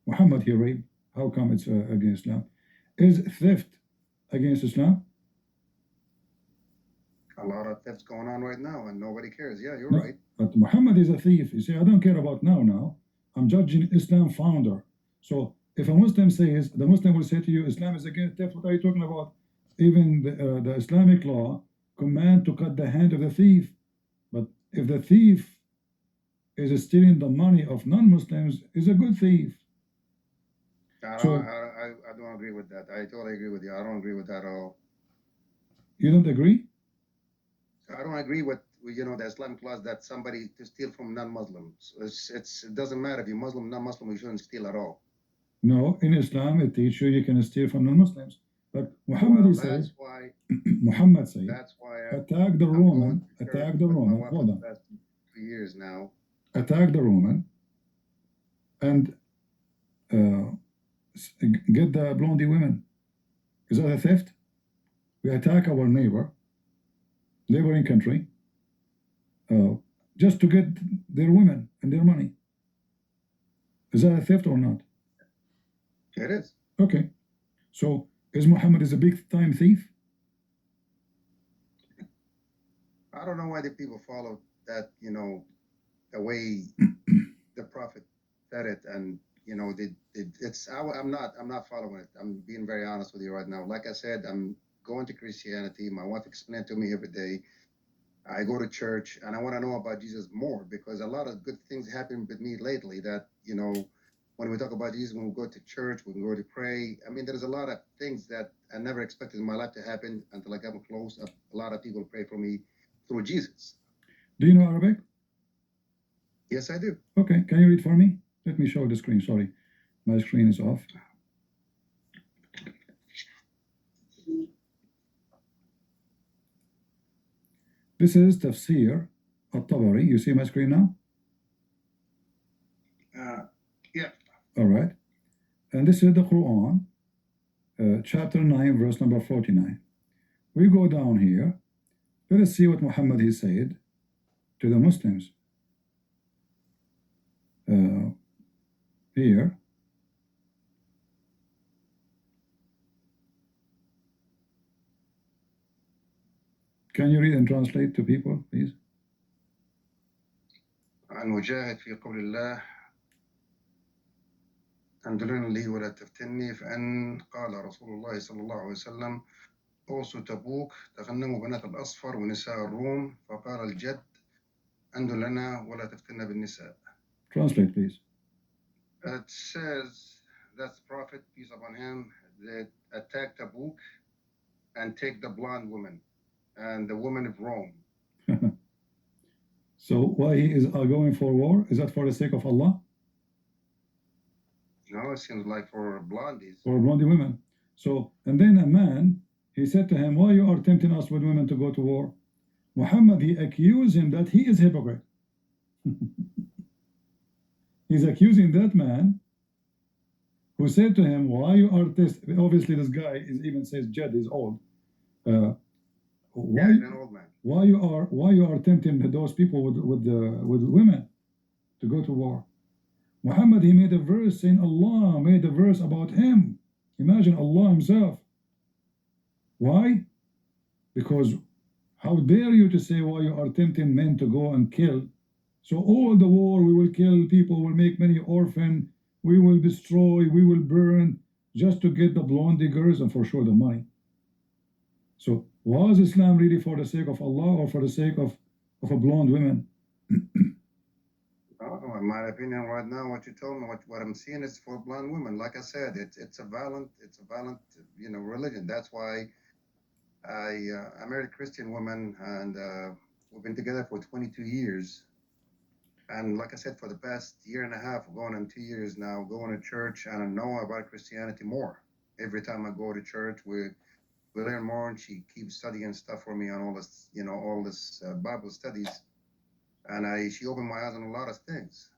Muhammad he raped. How come it's against Islam? Is theft against Islam? A lot of thefts going on right now, and nobody cares. Yeah, you're right. But Muhammad is a thief. You see, I don't care about now. I'm judging Islam founder. So if a Muslim says, the Muslim will say to you, Islam is against theft. What are you talking about? Even the Islamic law command to cut the hand of the thief. But if the thief is stealing the money of non-Muslims, is a good thief. So I don't agree with that. I totally agree with you. I don't agree with that at all. you don't agree? I don't agree with the Islamic laws that somebody to steal from non-Muslims. It doesn't matter if you're Muslim, non-Muslim, you shouldn't steal at all. No, in Islam it teaches you can steal from non-Muslims. But Muhammad Well, said, that's why. Muhammad said, That's why attack the I'm going Roman, to church attack the with my Roman. wife Hold for on, the past 2 years now. attack the Roman, and get the blondie women. Is that a theft? We attack our neighboring country, just to get their women and their money. Is that a theft or not? It is. Okay. So is Muhammad a big time thief? I don't know why the people follow that, the way the prophet said it, and I'm not following it. I'm being very honest with you right now. Like I said, I'm going to Christianity. My wife explained to me every day. I go to church, and I want to know about Jesus more because a lot of good things happen with me lately. That when we talk about Jesus, when we go to church, when we go to pray. I mean, there's a lot of things that I never expected in my life to happen until I got close. A lot of people pray for me through Jesus. Do you know Arabic? Yes, I do. Okay, can you read for me? Let me show the screen. Sorry, my screen is off. This is Tafsir al-Tabari. You see my screen now? Yeah. All right. And this is the Quran, chapter 9, verse number 49. We go down here. Let us see what Muhammad he said to the Muslims. Here. Can you read and translate to people, please? المجاهد في قول الله أندلن لي ولا تفتني فأن قال رسول الله صلى الله عليه وسلم أوصوا تبوك تغنموا بنات الأصفر ونساء الروم فقال الجد أندل لنا ولا تفتنا بالنساء. Translate, please. It says that the Prophet, peace upon him, that attack Tabuk and take the blonde woman and the woman of Rome. So why he is going for war? Is that for the sake of Allah? No, it seems like for blondies. For blondie women. So, and then a man, he said to him, why you are tempting us with women to go to war? Muhammad, he accused him that he is hypocrite. He's accusing that man who said to him, why you are this? Obviously, this guy is even says Jed is old. Why, yeah, an old man. Why you are tempting those people with women to go to war? Muhammad, he made a verse saying Allah made a verse about him. Imagine Allah himself. Why? Because how dare you to say why you are tempting men to go and kill? So all the war, we will kill people, we'll make many orphan, we will destroy, we will burn, just to get the blondie girls and for sure the money. So was Islam really for the sake of Allah or for the sake of a blonde woman? In my opinion, right now, what you told me, what I'm seeing is for blonde women. Like I said, it's a violent, religion. That's why I married a Christian woman, and we've been together for 22 years. And like I said, for the past year and a half, going on 2 years now, going to church, and I know about Christianity more. Every time I go to church, we learn more, and she keeps studying stuff for me on all this Bible studies. And she opened my eyes on a lot of things.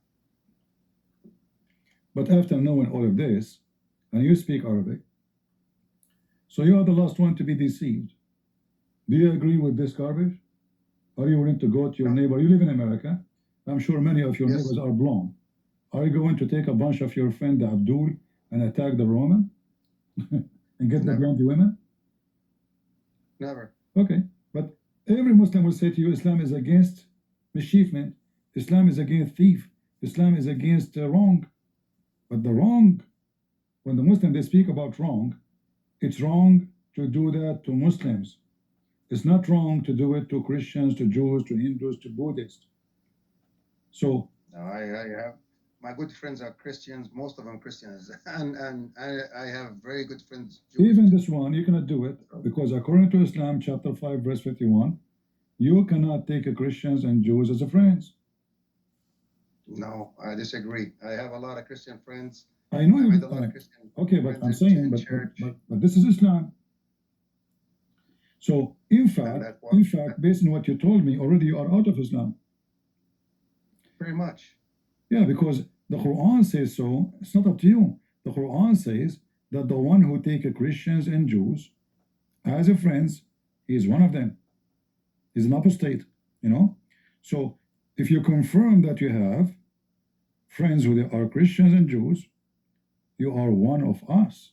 But after knowing all of this, and you speak Arabic, so you are the last one to be deceived. Do you agree with this garbage? Are you willing to go to your neighbor? You live in America. I'm sure many of your neighbors are blonde. Are you going to take a bunch of your friend Abdul and attack the Roman and get the blondie women? Never. Okay, but every Muslim will say to you, Islam is against mischievement. Islam is against thief. Islam is against wrong. But the wrong, when the Muslims they speak about wrong, it's wrong to do that to Muslims. It's not wrong to do it to Christians, to Jews, to Hindus, to Buddhists. So I have my good friends are Christians, most of them Christians, and I have very good friends Jewish. Even this one, you cannot do it because according to Islam, chapter 5, verse 51, you cannot take a Christians and Jews as a friends. No, I disagree. I have a lot of Christian friends. I know I you made do. a lot of Christian Okay, but friends I'm in saying, church. but this is Islam. So in fact, that was- based on what you told me, already you are out of Islam. Pretty much. Yeah, because the Quran says so. It's not up to you. The Quran says that the one who take a Christians and Jews as a friends, he is one of them. He's an apostate, you know. So if you confirm that you have friends who are Christians and Jews, you are one of us,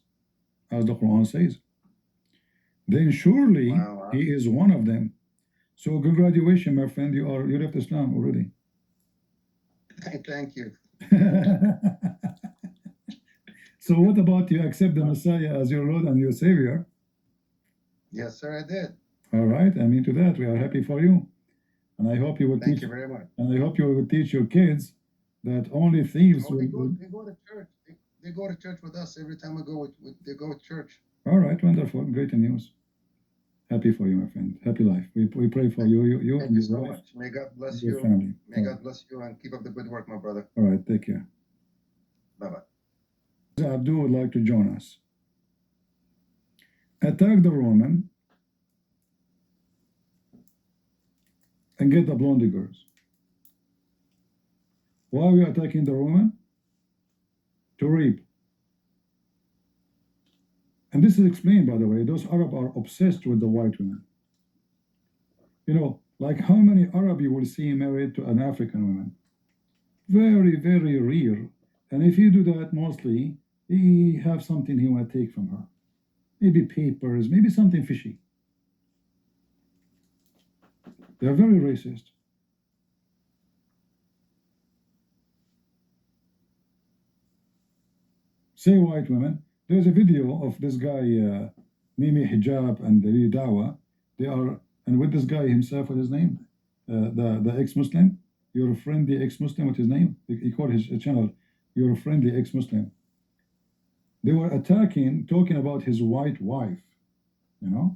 as the Quran says. Then surely Wow. he is one of them. So congratulations, my friend, you left Islam already. Thank you. So what about you accept the Messiah as your Lord and your Savior? Yes, sir, I did. All right, I mean to that, we are happy for you. And I hope you will Thank teach you very much. and I hope you will teach your kids that only thieves Oh, will, they go to church. They go to church with us every time we go. They go to church. All right, wonderful, great news. Happy for you, my friend. Happy life. We pray for you Thank and you your so wife much. May God bless and your you. family. May God bless you and keep up the good work, my brother. All right, take care. Bye bye. Abdul would like to join us. Attack the Roman and get the blonde girls. Why are we attacking the Roman? To rape. And this is explained, by the way. Those Arab are obsessed with the white women. You know, like how many Arab you will see married to an African woman? Very, very rare. And if you do that, mostly he have something he want to take from her. Maybe papers, maybe something fishy. They're very racist. Say white women. There's a video of this guy, Mimi Hijab and the Dawa. They are, and with this guy himself, what's his name? The ex-Muslim. Your friendly ex-Muslim, what's his name? He called his channel, Your Friendly Ex-Muslim. They were attacking, talking about his white wife, you know,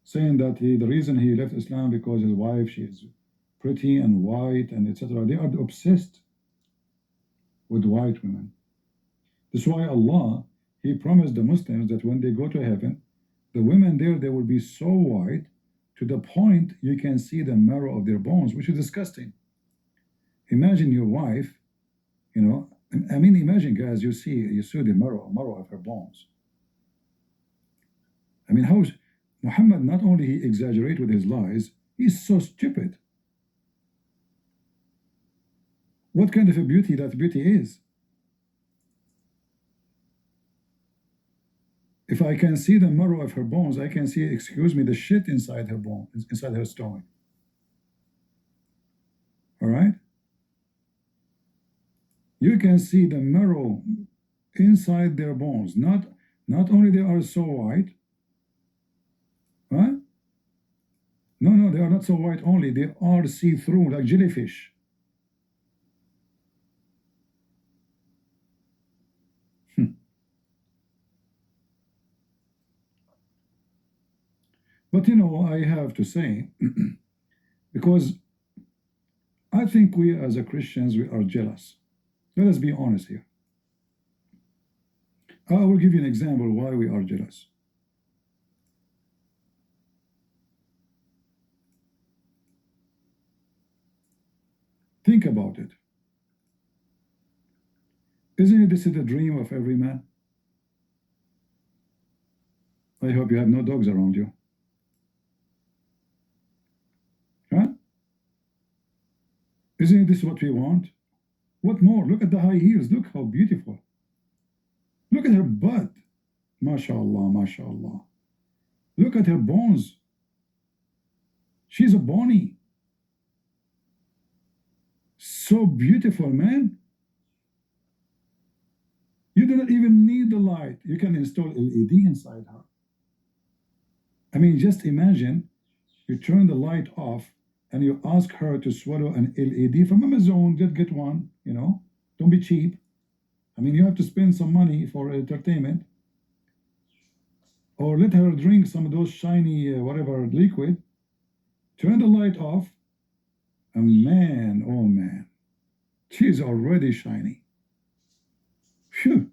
saying that the reason he left Islam because his wife, she is pretty and white and etc. They are obsessed with white women. That's why Allah, He promised the Muslims that when they go to heaven, the women there, they will be so white to the point you can see the marrow of their bones, which is disgusting. Imagine your wife, you know, I mean, imagine, guys, you see the marrow of her bones. I mean, how Muhammad, not only he exaggerate with his lies, he's so stupid. What kind of a beauty that beauty is? If I can see the marrow of her bones, I can see, excuse me, the shit inside her bone, inside her stomach. All right? You can see the marrow inside their bones. Not only they are so white, huh? No, they are not so white only. They are see-through, like jellyfish. But you know, I have to say, because I think we as a Christians, we are jealous. Let us be honest here. I will give you an example why we are jealous. Think about it. Isn't this the dream of every man? I hope you have no dogs around you. Huh? Isn't this what we want? What more? Look at the high heels. Look how beautiful. Look at her butt. MashaAllah, MashaAllah. Look at her bones. She's a bunny. So beautiful, man. You do not even need the light. You can install LED inside her. I mean, just imagine you turn the light off and you ask her to swallow an LED from Amazon. Just get one, you know. Don't be cheap. I mean, you have to spend some money for entertainment. Or let her drink some of those shiny, whatever, liquid. Turn the light off. And man, oh man, she's already shiny. Phew.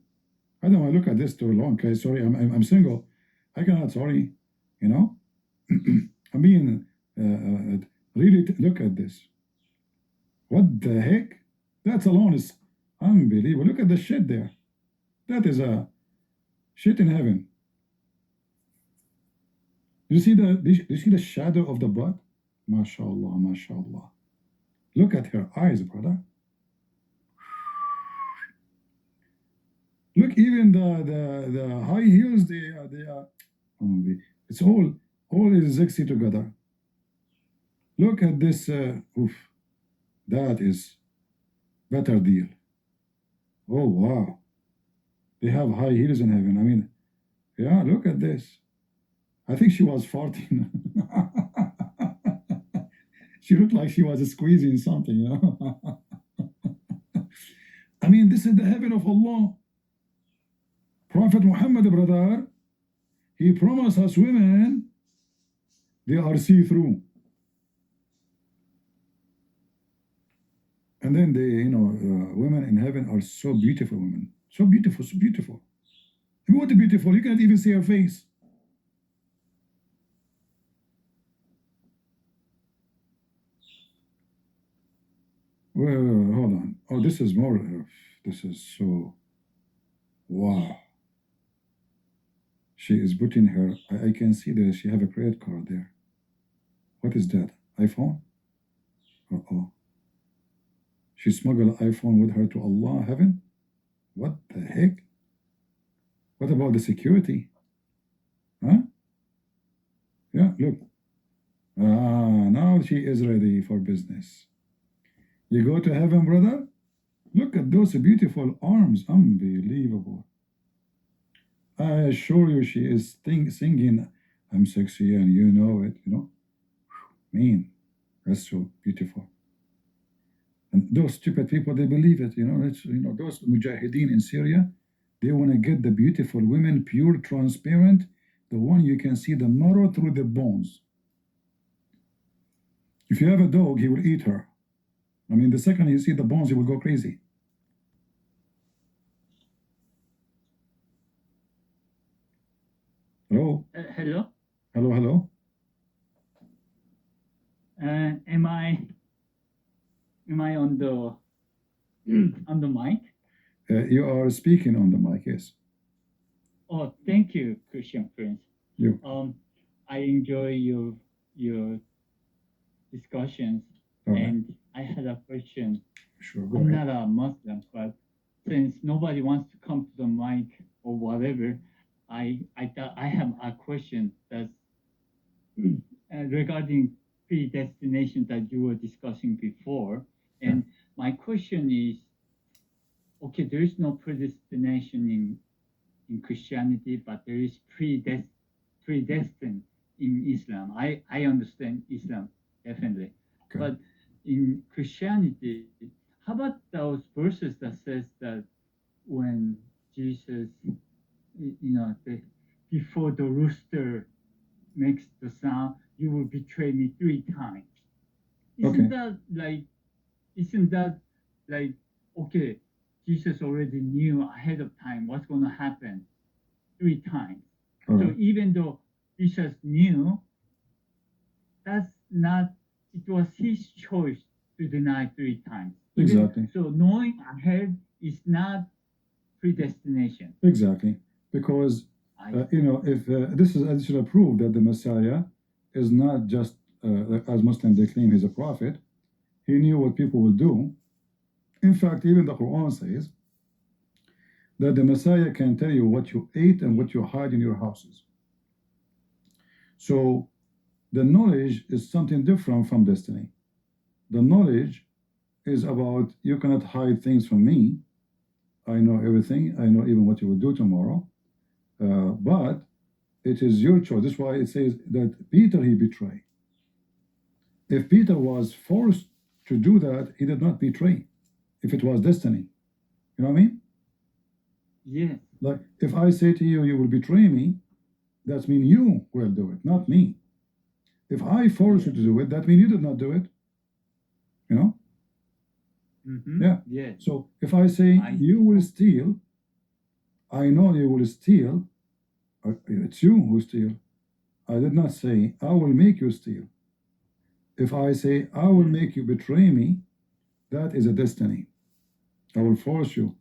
I don't want to look at this too long. Okay, sorry, I'm single. I cannot, sorry, you know. I mean, really look at this. What the heck? That alone is unbelievable. Look at the shit there. That is a shit in heaven. Do you see the shadow of the butt? MashaAllah, MashaAllah. Look at her eyes, brother. Look, even the high heels, they are it's all is sexy together. Look at this, oof, that is better deal. Oh wow, they have high heels in heaven. I mean, yeah, look at this. I think she was farting. She looked like she was squeezing something, you know. I mean, this is the heaven of Allah. Prophet Muhammad, brother, he promised us women, they are see-through. And then they, women in heaven are so beautiful women. So beautiful, so beautiful. I mean, what a beautiful, you can't even see her face. Well, hold on. Oh, this is more, this is so, wow. She is putting her, I can see that she have a credit card there. What is that? iPhone? Uh-oh. She smuggled an iPhone with her to Allah, heaven? What the heck? What about the security? Huh? Yeah, look. Now she is ready for business. You go to heaven, brother? Look at those beautiful arms. Unbelievable. I assure you she is singing, I'm sexy and you know it, you know. Man, that's so beautiful. And those stupid people, they believe it, you know. It's, those mujahideen in Syria, they want to get the beautiful women, pure, transparent, the one you can see the marrow through the bones. If you have a dog, he will eat her. I mean, the second you see the bones, he will go crazy. Hello? Hello? Hello, hello? Am I on the on the mic? You are speaking on the mic, yes. Oh, thank you, Christian Prince. You. I enjoy your discussions, All and I had a question. Sure, go I'm ahead. not a Muslim, but since nobody wants to come to the mic or whatever, I thought I have a question that's regarding predestination that you were discussing before. And my question is, okay, there is no predestination in Christianity, but there is predestined in Islam. I understand Islam, definitely. Okay. But in Christianity, how about those verses that says that when Jesus, before the rooster makes the sound, you will betray me 3 times. Isn't that like, okay, Jesus already knew ahead of time what's going to happen 3 times. So even though Jesus knew, that's not, it was his choice to deny 3 times. Exactly. So knowing ahead is not predestination. Exactly. Because, if this is additional proof that the Messiah is not just, as Muslims they claim he's a prophet, he knew what people will do. In fact, even the Quran says that the Messiah can tell you what you ate and what you hide in your houses. So the knowledge is something different from destiny. The knowledge is about, you cannot hide things from me. I know everything. I know even what you will do tomorrow. But it is your choice. That's why it says that Peter he betrayed. If Peter was forced to do that, he did not betray, if it was destiny. You know what I mean? Yes. Like if I say to you, you will betray me, that means you will do it, not me. If I force you to do it, that means you did not do it. You know? Mm-hmm. Yeah. Yes. So if I say you will steal, I know you will steal. It's you who steal. I did not say I will make you steal. If I say I will make you betray me, that is a destiny. I will force you.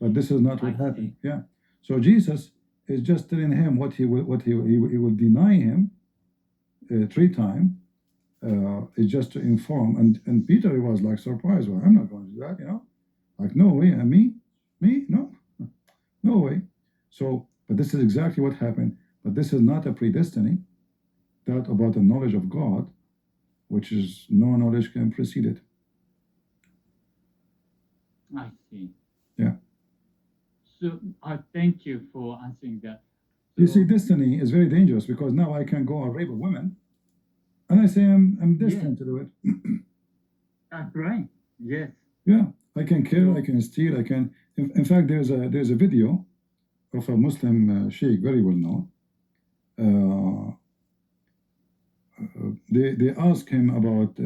But this is not what happened. Yeah. So Jesus is just telling him what he will deny him 3 times. It's just to inform. And Peter was like surprised. Well, I'm not going to do that, you know. Like, no way. And me, no, no way. So, but this is exactly what happened. But this is not a predestiny. That about the knowledge of God, which is no knowledge can precede it. I see. Yeah. So thank you for answering that. You see, destiny is very dangerous because now I can go and rape a woman, and I say I'm destined to do it. That's right. Yes. Yeah, I can kill, I can steal, I can. In fact, there's a video of a Muslim sheikh, very well known. They asked him about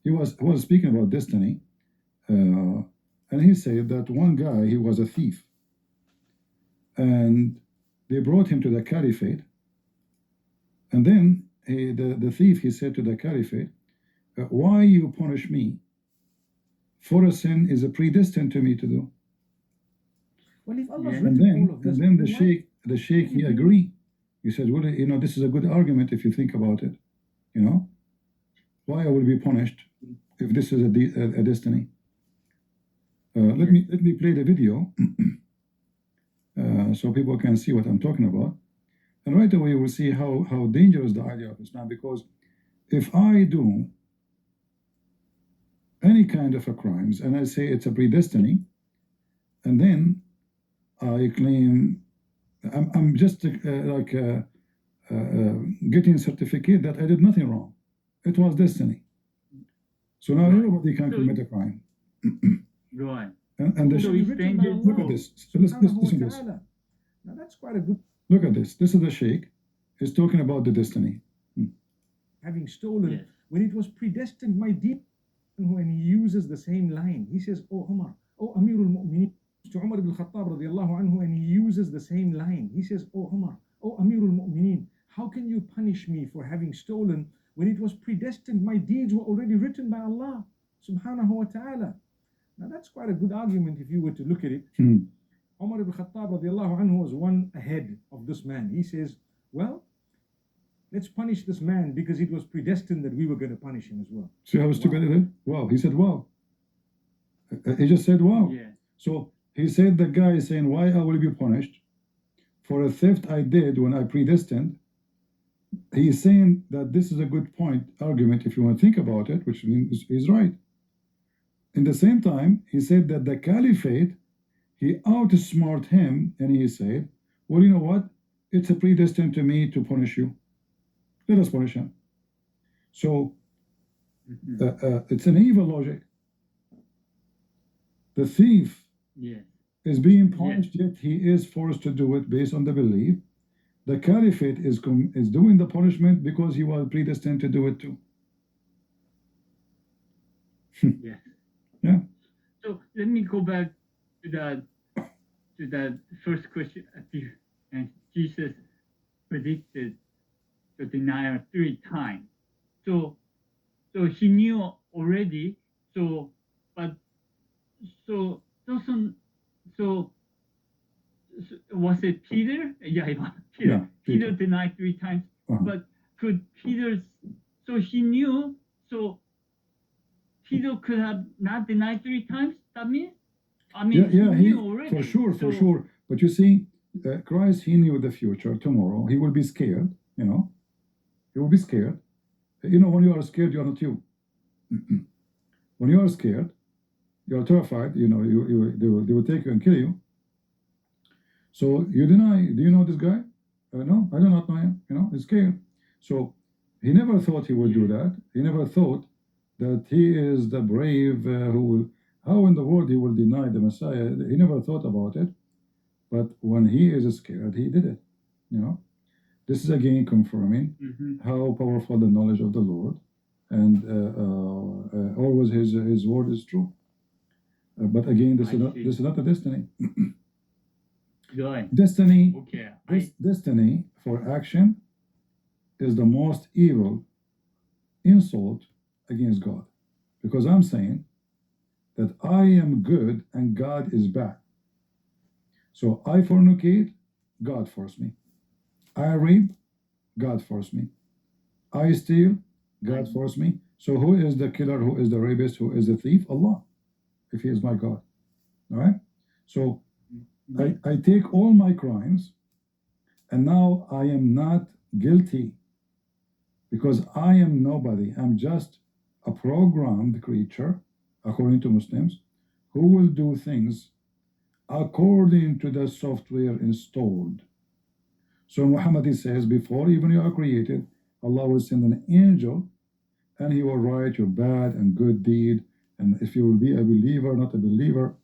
he was speaking about destiny, and he said that one guy, he was a thief, and they brought him to the caliphate, and then the thief, he said to the caliphate, why you punish me for a sin is a predestined to me to do. Well, if Allah's And written all of this, then why- the sheikh, he agreed. He said, well, you know, this is a good argument if you think about it. You know, why I will be punished if this is a destiny. Let me play the video so people can see what I'm talking about. And right away we'll see how dangerous the idea of Islam, because if I do any kind of a crimes and I say it's a predestiny, and then I claim I'm just getting certificate that I did nothing wrong. It was destiny. So now everybody can commit a crime. Right. And the So sheikh, it's dangerous. look at this. So listen to this. Now that's quite a good. Look at this. This is the sheikh. He's talking about the destiny. Having stolen Yes. when it was predestined, my dear. When he uses the same line, he says, "Oh Umar, oh Amirul Mu'mineen," to Umar ibn Khattab radiallahu anhu, and he uses the same line. He says, "Oh Umar, oh Amirul Mu'mineen, how can you punish me for having stolen when it was predestined? My deeds were already written by Allah subhanahu wa ta'ala." Now that's quite a good argument if you were to look at it. Umar ibn Khattab radiallahu anhu was one ahead of this man. He says, well, let's punish this man because it was predestined that we were going to punish him as well. See how stupid it is? Wow. He said, wow. He just said, wow. Yeah. So he said, the guy is saying, why I will be punished for a theft I did when I predestined. He's saying that this is a good point, argument, if you want to think about it, which means he's right. In the same time, he said that the caliphate, he outsmarted him, and he said, well, you know what? It's a predestined to me to punish you. Let us punish him. So it's an evil logic. The thief is being punished, yet he is forced to do it based on the belief. The caliphate is doing the punishment because he was predestined to do it too. Yes. Yeah. So let me go back to that first question. And Jesus predicted the denial 3 times. So he knew already. So was it Peter? Yeah, it was Peter. Yeah, Peter Peter. denied 3 times. But could Peter? So he knew. So Peter could have not denied 3 times. That means, I mean, he knew already. For sure. But you see, Christ, he knew the future. Tomorrow, he will be scared. You know, he will be scared. You know, when you are scared, you are not you. When you are scared, you are terrified. You know, they will take you and kill you. So you deny. Do you know this guy? No, I do not know him. You know, he's scared. So he never thought he would do that. He never thought that he is the brave who will How in the world he will deny the Messiah? He never thought about it, but when he is scared, he did it. You know, this is again confirming how powerful the knowledge of the Lord, and always his word is true. But again, this is not a destiny. Right. Destiny, Okay. destiny for action is the most evil insult against God, because I'm saying that I am good and God is bad. So I fornicate, God forced me. I rape, God forced me. I steal, God forced me. So who is the killer? Who is the rapist? Who is the thief? Allah, if he is my God. All right. So I take all my crimes, and now I am not guilty because I am nobody. I'm just a programmed creature, according to Muslims, who will do things according to the software installed. So Muhammad says, before even you are created, Allah will send an angel and he will write your bad and good deed, and if you will be a believer, not a believer,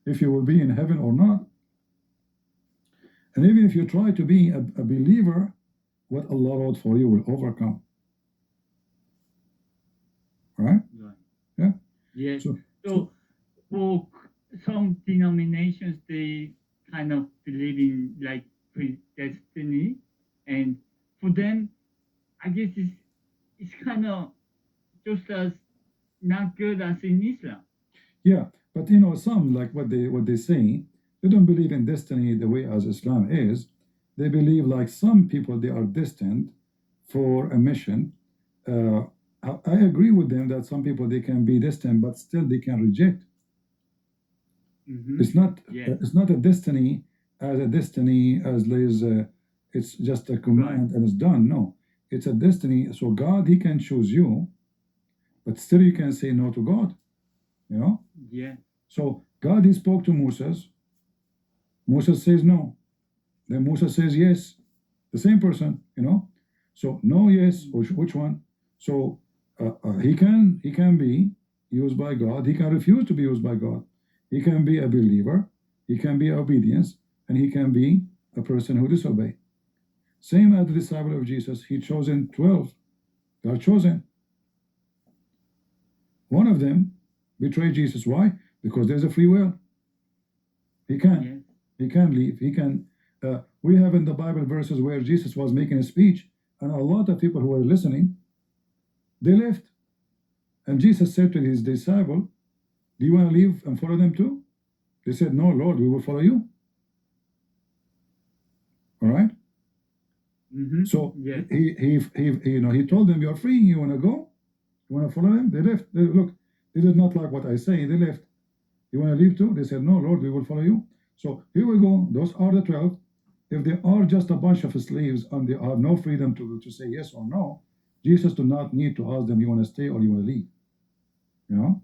if you will be in heaven or not. And even if you try to be a believer, what Allah wrote for you will overcome. Right? Yeah. Yes. So for some denominations, they kind of believe in like predestiny, and for them, I guess it's kind of just as not good as in Islam. Yeah, but you know, some like what they say, they don't believe in destiny the way as Islam is. They believe like some people they are destined for a mission. I agree with them that some people they can be destined, but still they can reject. It's not it's not a destiny as Liz. It's just a command and it's done. No, it's a destiny. So God, He can choose you, but still you can say no to God. You know. Yeah. So God, He spoke to Moses. Moses says no. Then Moses says yes. The same person. You know. So no, yes. Which one? So he can be used by God. He can refuse to be used by God. He can be a believer. He can be obedience, and he can be a person who disobey. Same as the disciple of Jesus. He chosen 12. They are chosen. One of them betrayed Jesus. Why? Because there's a free will. He can. He can leave. He can. We have in the Bible verses where Jesus was making a speech, and a lot of people who were listening, they left. And Jesus said to his disciple, do you want to leave and follow them too? They said, no, Lord, we will follow you. All right? So he told them, you're free. You want to go? You want to follow them? They left. Look, this is not like what I say. They left. You want to leave too? They said, no, Lord, we will follow you. So here we go. Those are the 12. If they are just a bunch of slaves and they have no freedom to say yes or no, Jesus do not need to ask them, you want to stay or you want to leave. You know?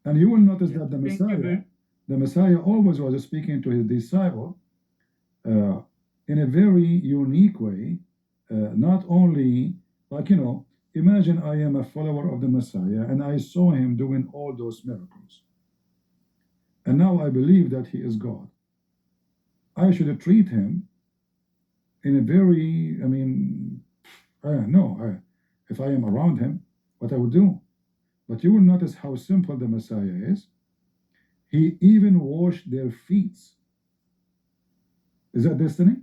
And you will notice that the Messiah always was speaking to his disciple in a very unique way. Not only, like, you know, imagine I am a follower of the Messiah and I saw him doing all those miracles. And now I believe that he is God. I should treat him in a very, I mean, I don't know, if I am around him, what I would do. But you will notice how simple the Messiah is. He even washed their feet. Is that destiny?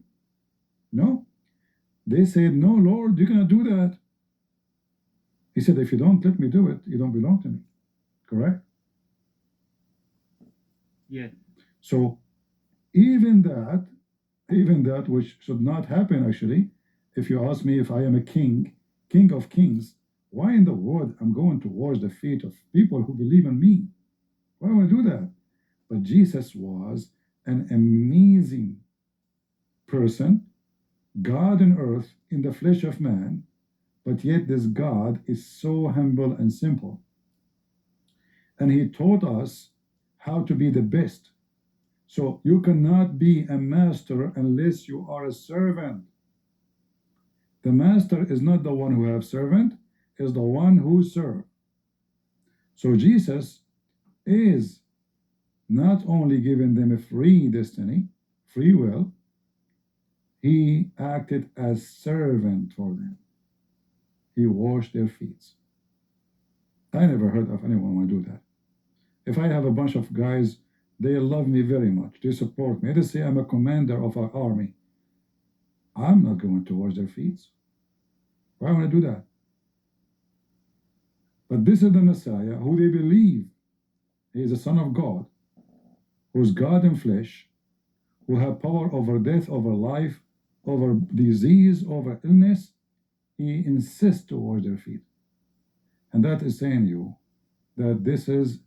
No. They said, no, Lord, you're going to do that. He said, if you don't let me do it, you don't belong to me. Correct? Yes. So even that which should not happen actually, if you ask me if I am a king of kings, why in the world I'm going to wash the feet of people who believe in me? Why would I do that? But Jesus was an amazing person, God on earth in the flesh of man, but yet this God is so humble and simple. And he taught us how to be the best. So you cannot be a master unless you are a servant. The master is not the one who have servant, is the one who serve. So Jesus is not only giving them a free destiny, free will, he acted as servant for them. He washed their feet. I never heard of anyone who do that. If I have a bunch of guys, they love me very much, they support me, they say I'm a commander of our army, I'm not going to wash their feet. Why would I do that? But this is the Messiah who they believe he is the Son of God, who is God in flesh, who have power over death, over life, over disease, over illness. He insists to wash their feet. And that is saying you that this is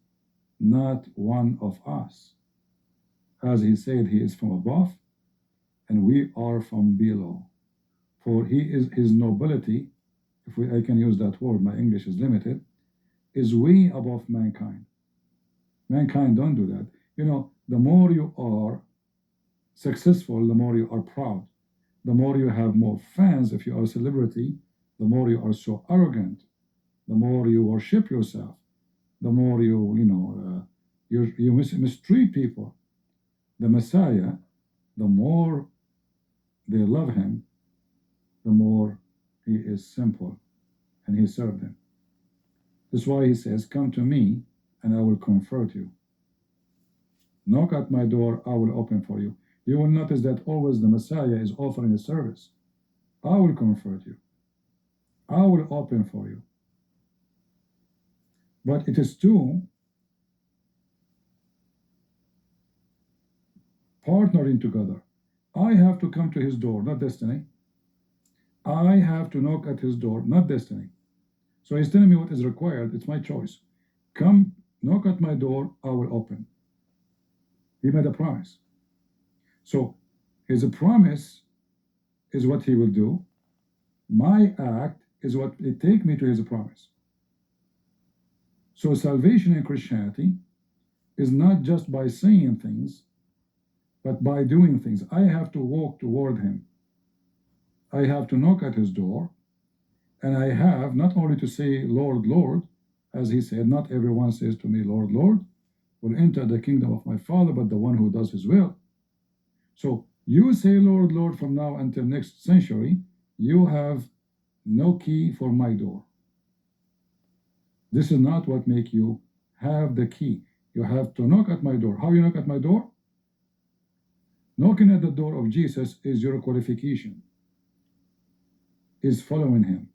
not one of us. As he said, he is from above, and we are from below. For he is his nobility, if I can use that word, my English is limited, is way above mankind. Mankind don't do that. You know, the more you are successful, the more you are proud. The more you have more fans, if you are a celebrity, the more you are so arrogant. The more you worship yourself, the more you mistreat people. The Messiah, the more they love him, the more he is simple, and he served them. That's why he says, come to me and I will comfort you. Knock at my door, I will open for you. You will notice that always the Messiah is offering a service. I will comfort you. I will open for you. But it is two partnering together. I have to come to his door, not destiny. I have to knock at his door, not destiny. So he's telling me what is required. It's my choice. Come, knock at my door, I will open. He made a promise. So his promise is what he will do. My act is what it take me to his promise. So salvation in Christianity is not just by saying things, but by doing things. I have to walk toward him. I have to knock at his door, and I have not only to say, Lord, Lord, as he said, not everyone says to me, Lord, Lord, will enter the kingdom of my Father, but the one who does his will. So you say, Lord, Lord, from now until next century, you have no key for my door. This is not what make you have the key. You have to knock at my door. How you knock at my door? Knocking at the door of Jesus is your qualification, is following him,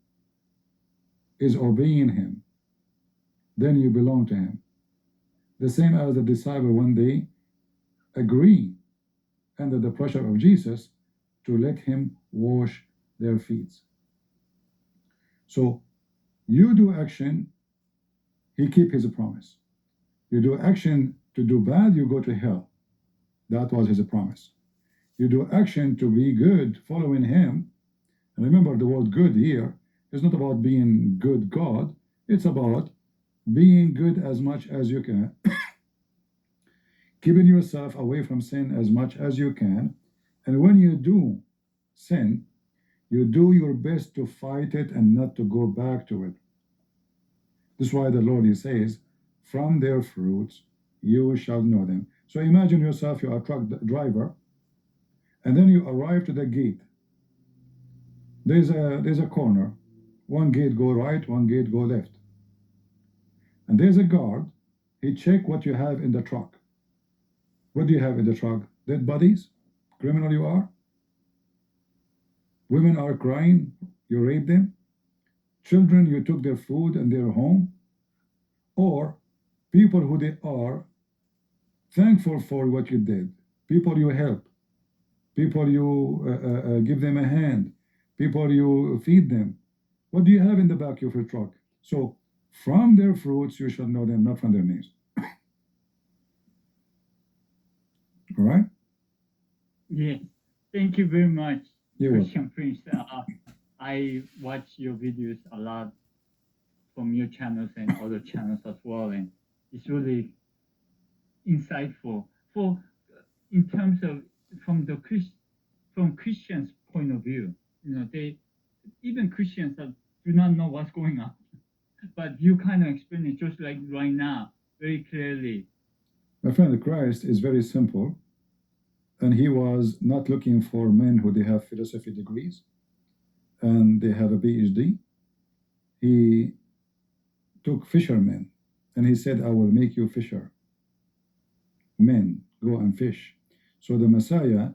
is obeying him. Then you belong to him. The same as the disciple when they agree under the pressure of Jesus to let him wash their feet. So you do action, he keep his promise. You do action to do bad, you go to hell. That was his promise. You do action to be good, following him. And remember, the word good here is not about being good God. It's about being good as much as you can, keeping yourself away from sin as much as you can. And when you do sin, you do your best to fight it and not to go back to it. This is why the Lord, he says, from their fruits you shall know them. So imagine yourself, you're a truck driver, and then you arrive to the gate. There's a corner. One gate go right, one gate go left. And there's a guard. He check what you have in the truck. What do you have in the truck? Dead bodies? Criminal you are? Women are crying, you rape them? Children, you took their food and their home? Or people who they are thankful for what you did, people you help, people you give them a hand, people you feed them. What do you have in the back of your truck? So from their fruits you shall know them, not from their names. All right? Yes. Thank you very much, You're Christian Prince. I watch your videos a lot from your channels and other channels as well, and it's really insightful. For in terms of from Christians' point of view, they even Christians that do not know what's going on. but you kind of explain it just like right now, very clearly. My friend, Christ is very simple, and he was not looking for men who they have philosophy degrees and they have a PhD. He took fishermen and he said, I will make you fisher. Men, go and fish. So the Messiah,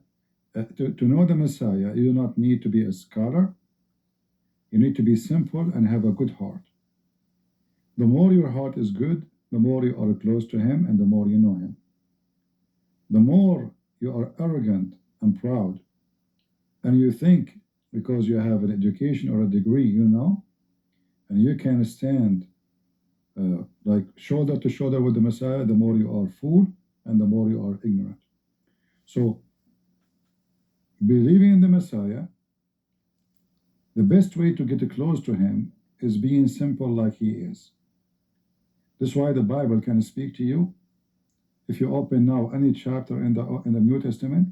to know the Messiah, you do not need to be a scholar. You need to be simple and have a good heart. The more your heart is good, the more you are close to him and the more you know him. The more you are arrogant and proud, and you think because you have an education or a degree, you know, and you can stand like shoulder to shoulder with the Messiah, the more you are fool and the more you are ignorant. So, believing in the Messiah, the best way to get close to him is being simple like he is. That's why the Bible can speak to you. If you open now any chapter in the New Testament,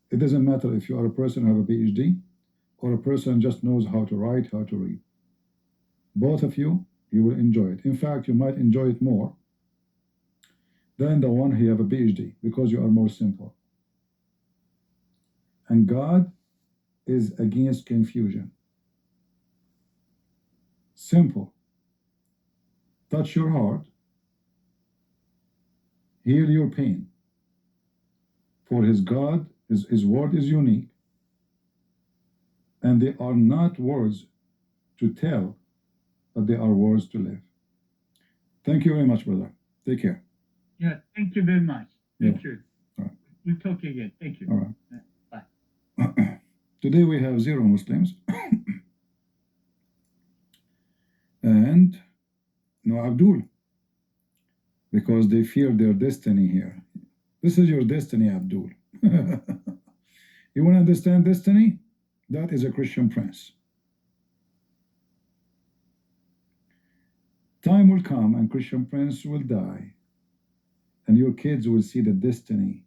it doesn't matter if you are a person who have a PhD or a person just knows how to write, how to read. Both of you will enjoy it. In fact, you might enjoy it more than the one who have a PhD because you are more simple. And God is against confusion. Simple. Touch your heart. Heal your pain. For his God, his word is unique. And they are not words to tell, but they are words to live. Thank you very much, brother. Take care. Yeah, thank you very much. Thank you. All right. We'll talk again. Thank you. All right. Bye. Today we have 0 Muslims and no Abdul because they fear their destiny here. This is your destiny, Abdul. You want to understand destiny? That is a Christian prince. Time will come and Christian prince will die, and your kids will see the destiny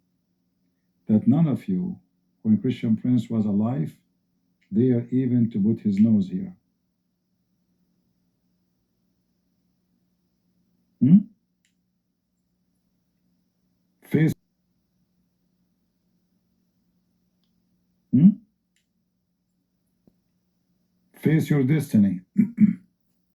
that none of you, when Christian prince was alive, dare even to put his nose here. Face face your destiny.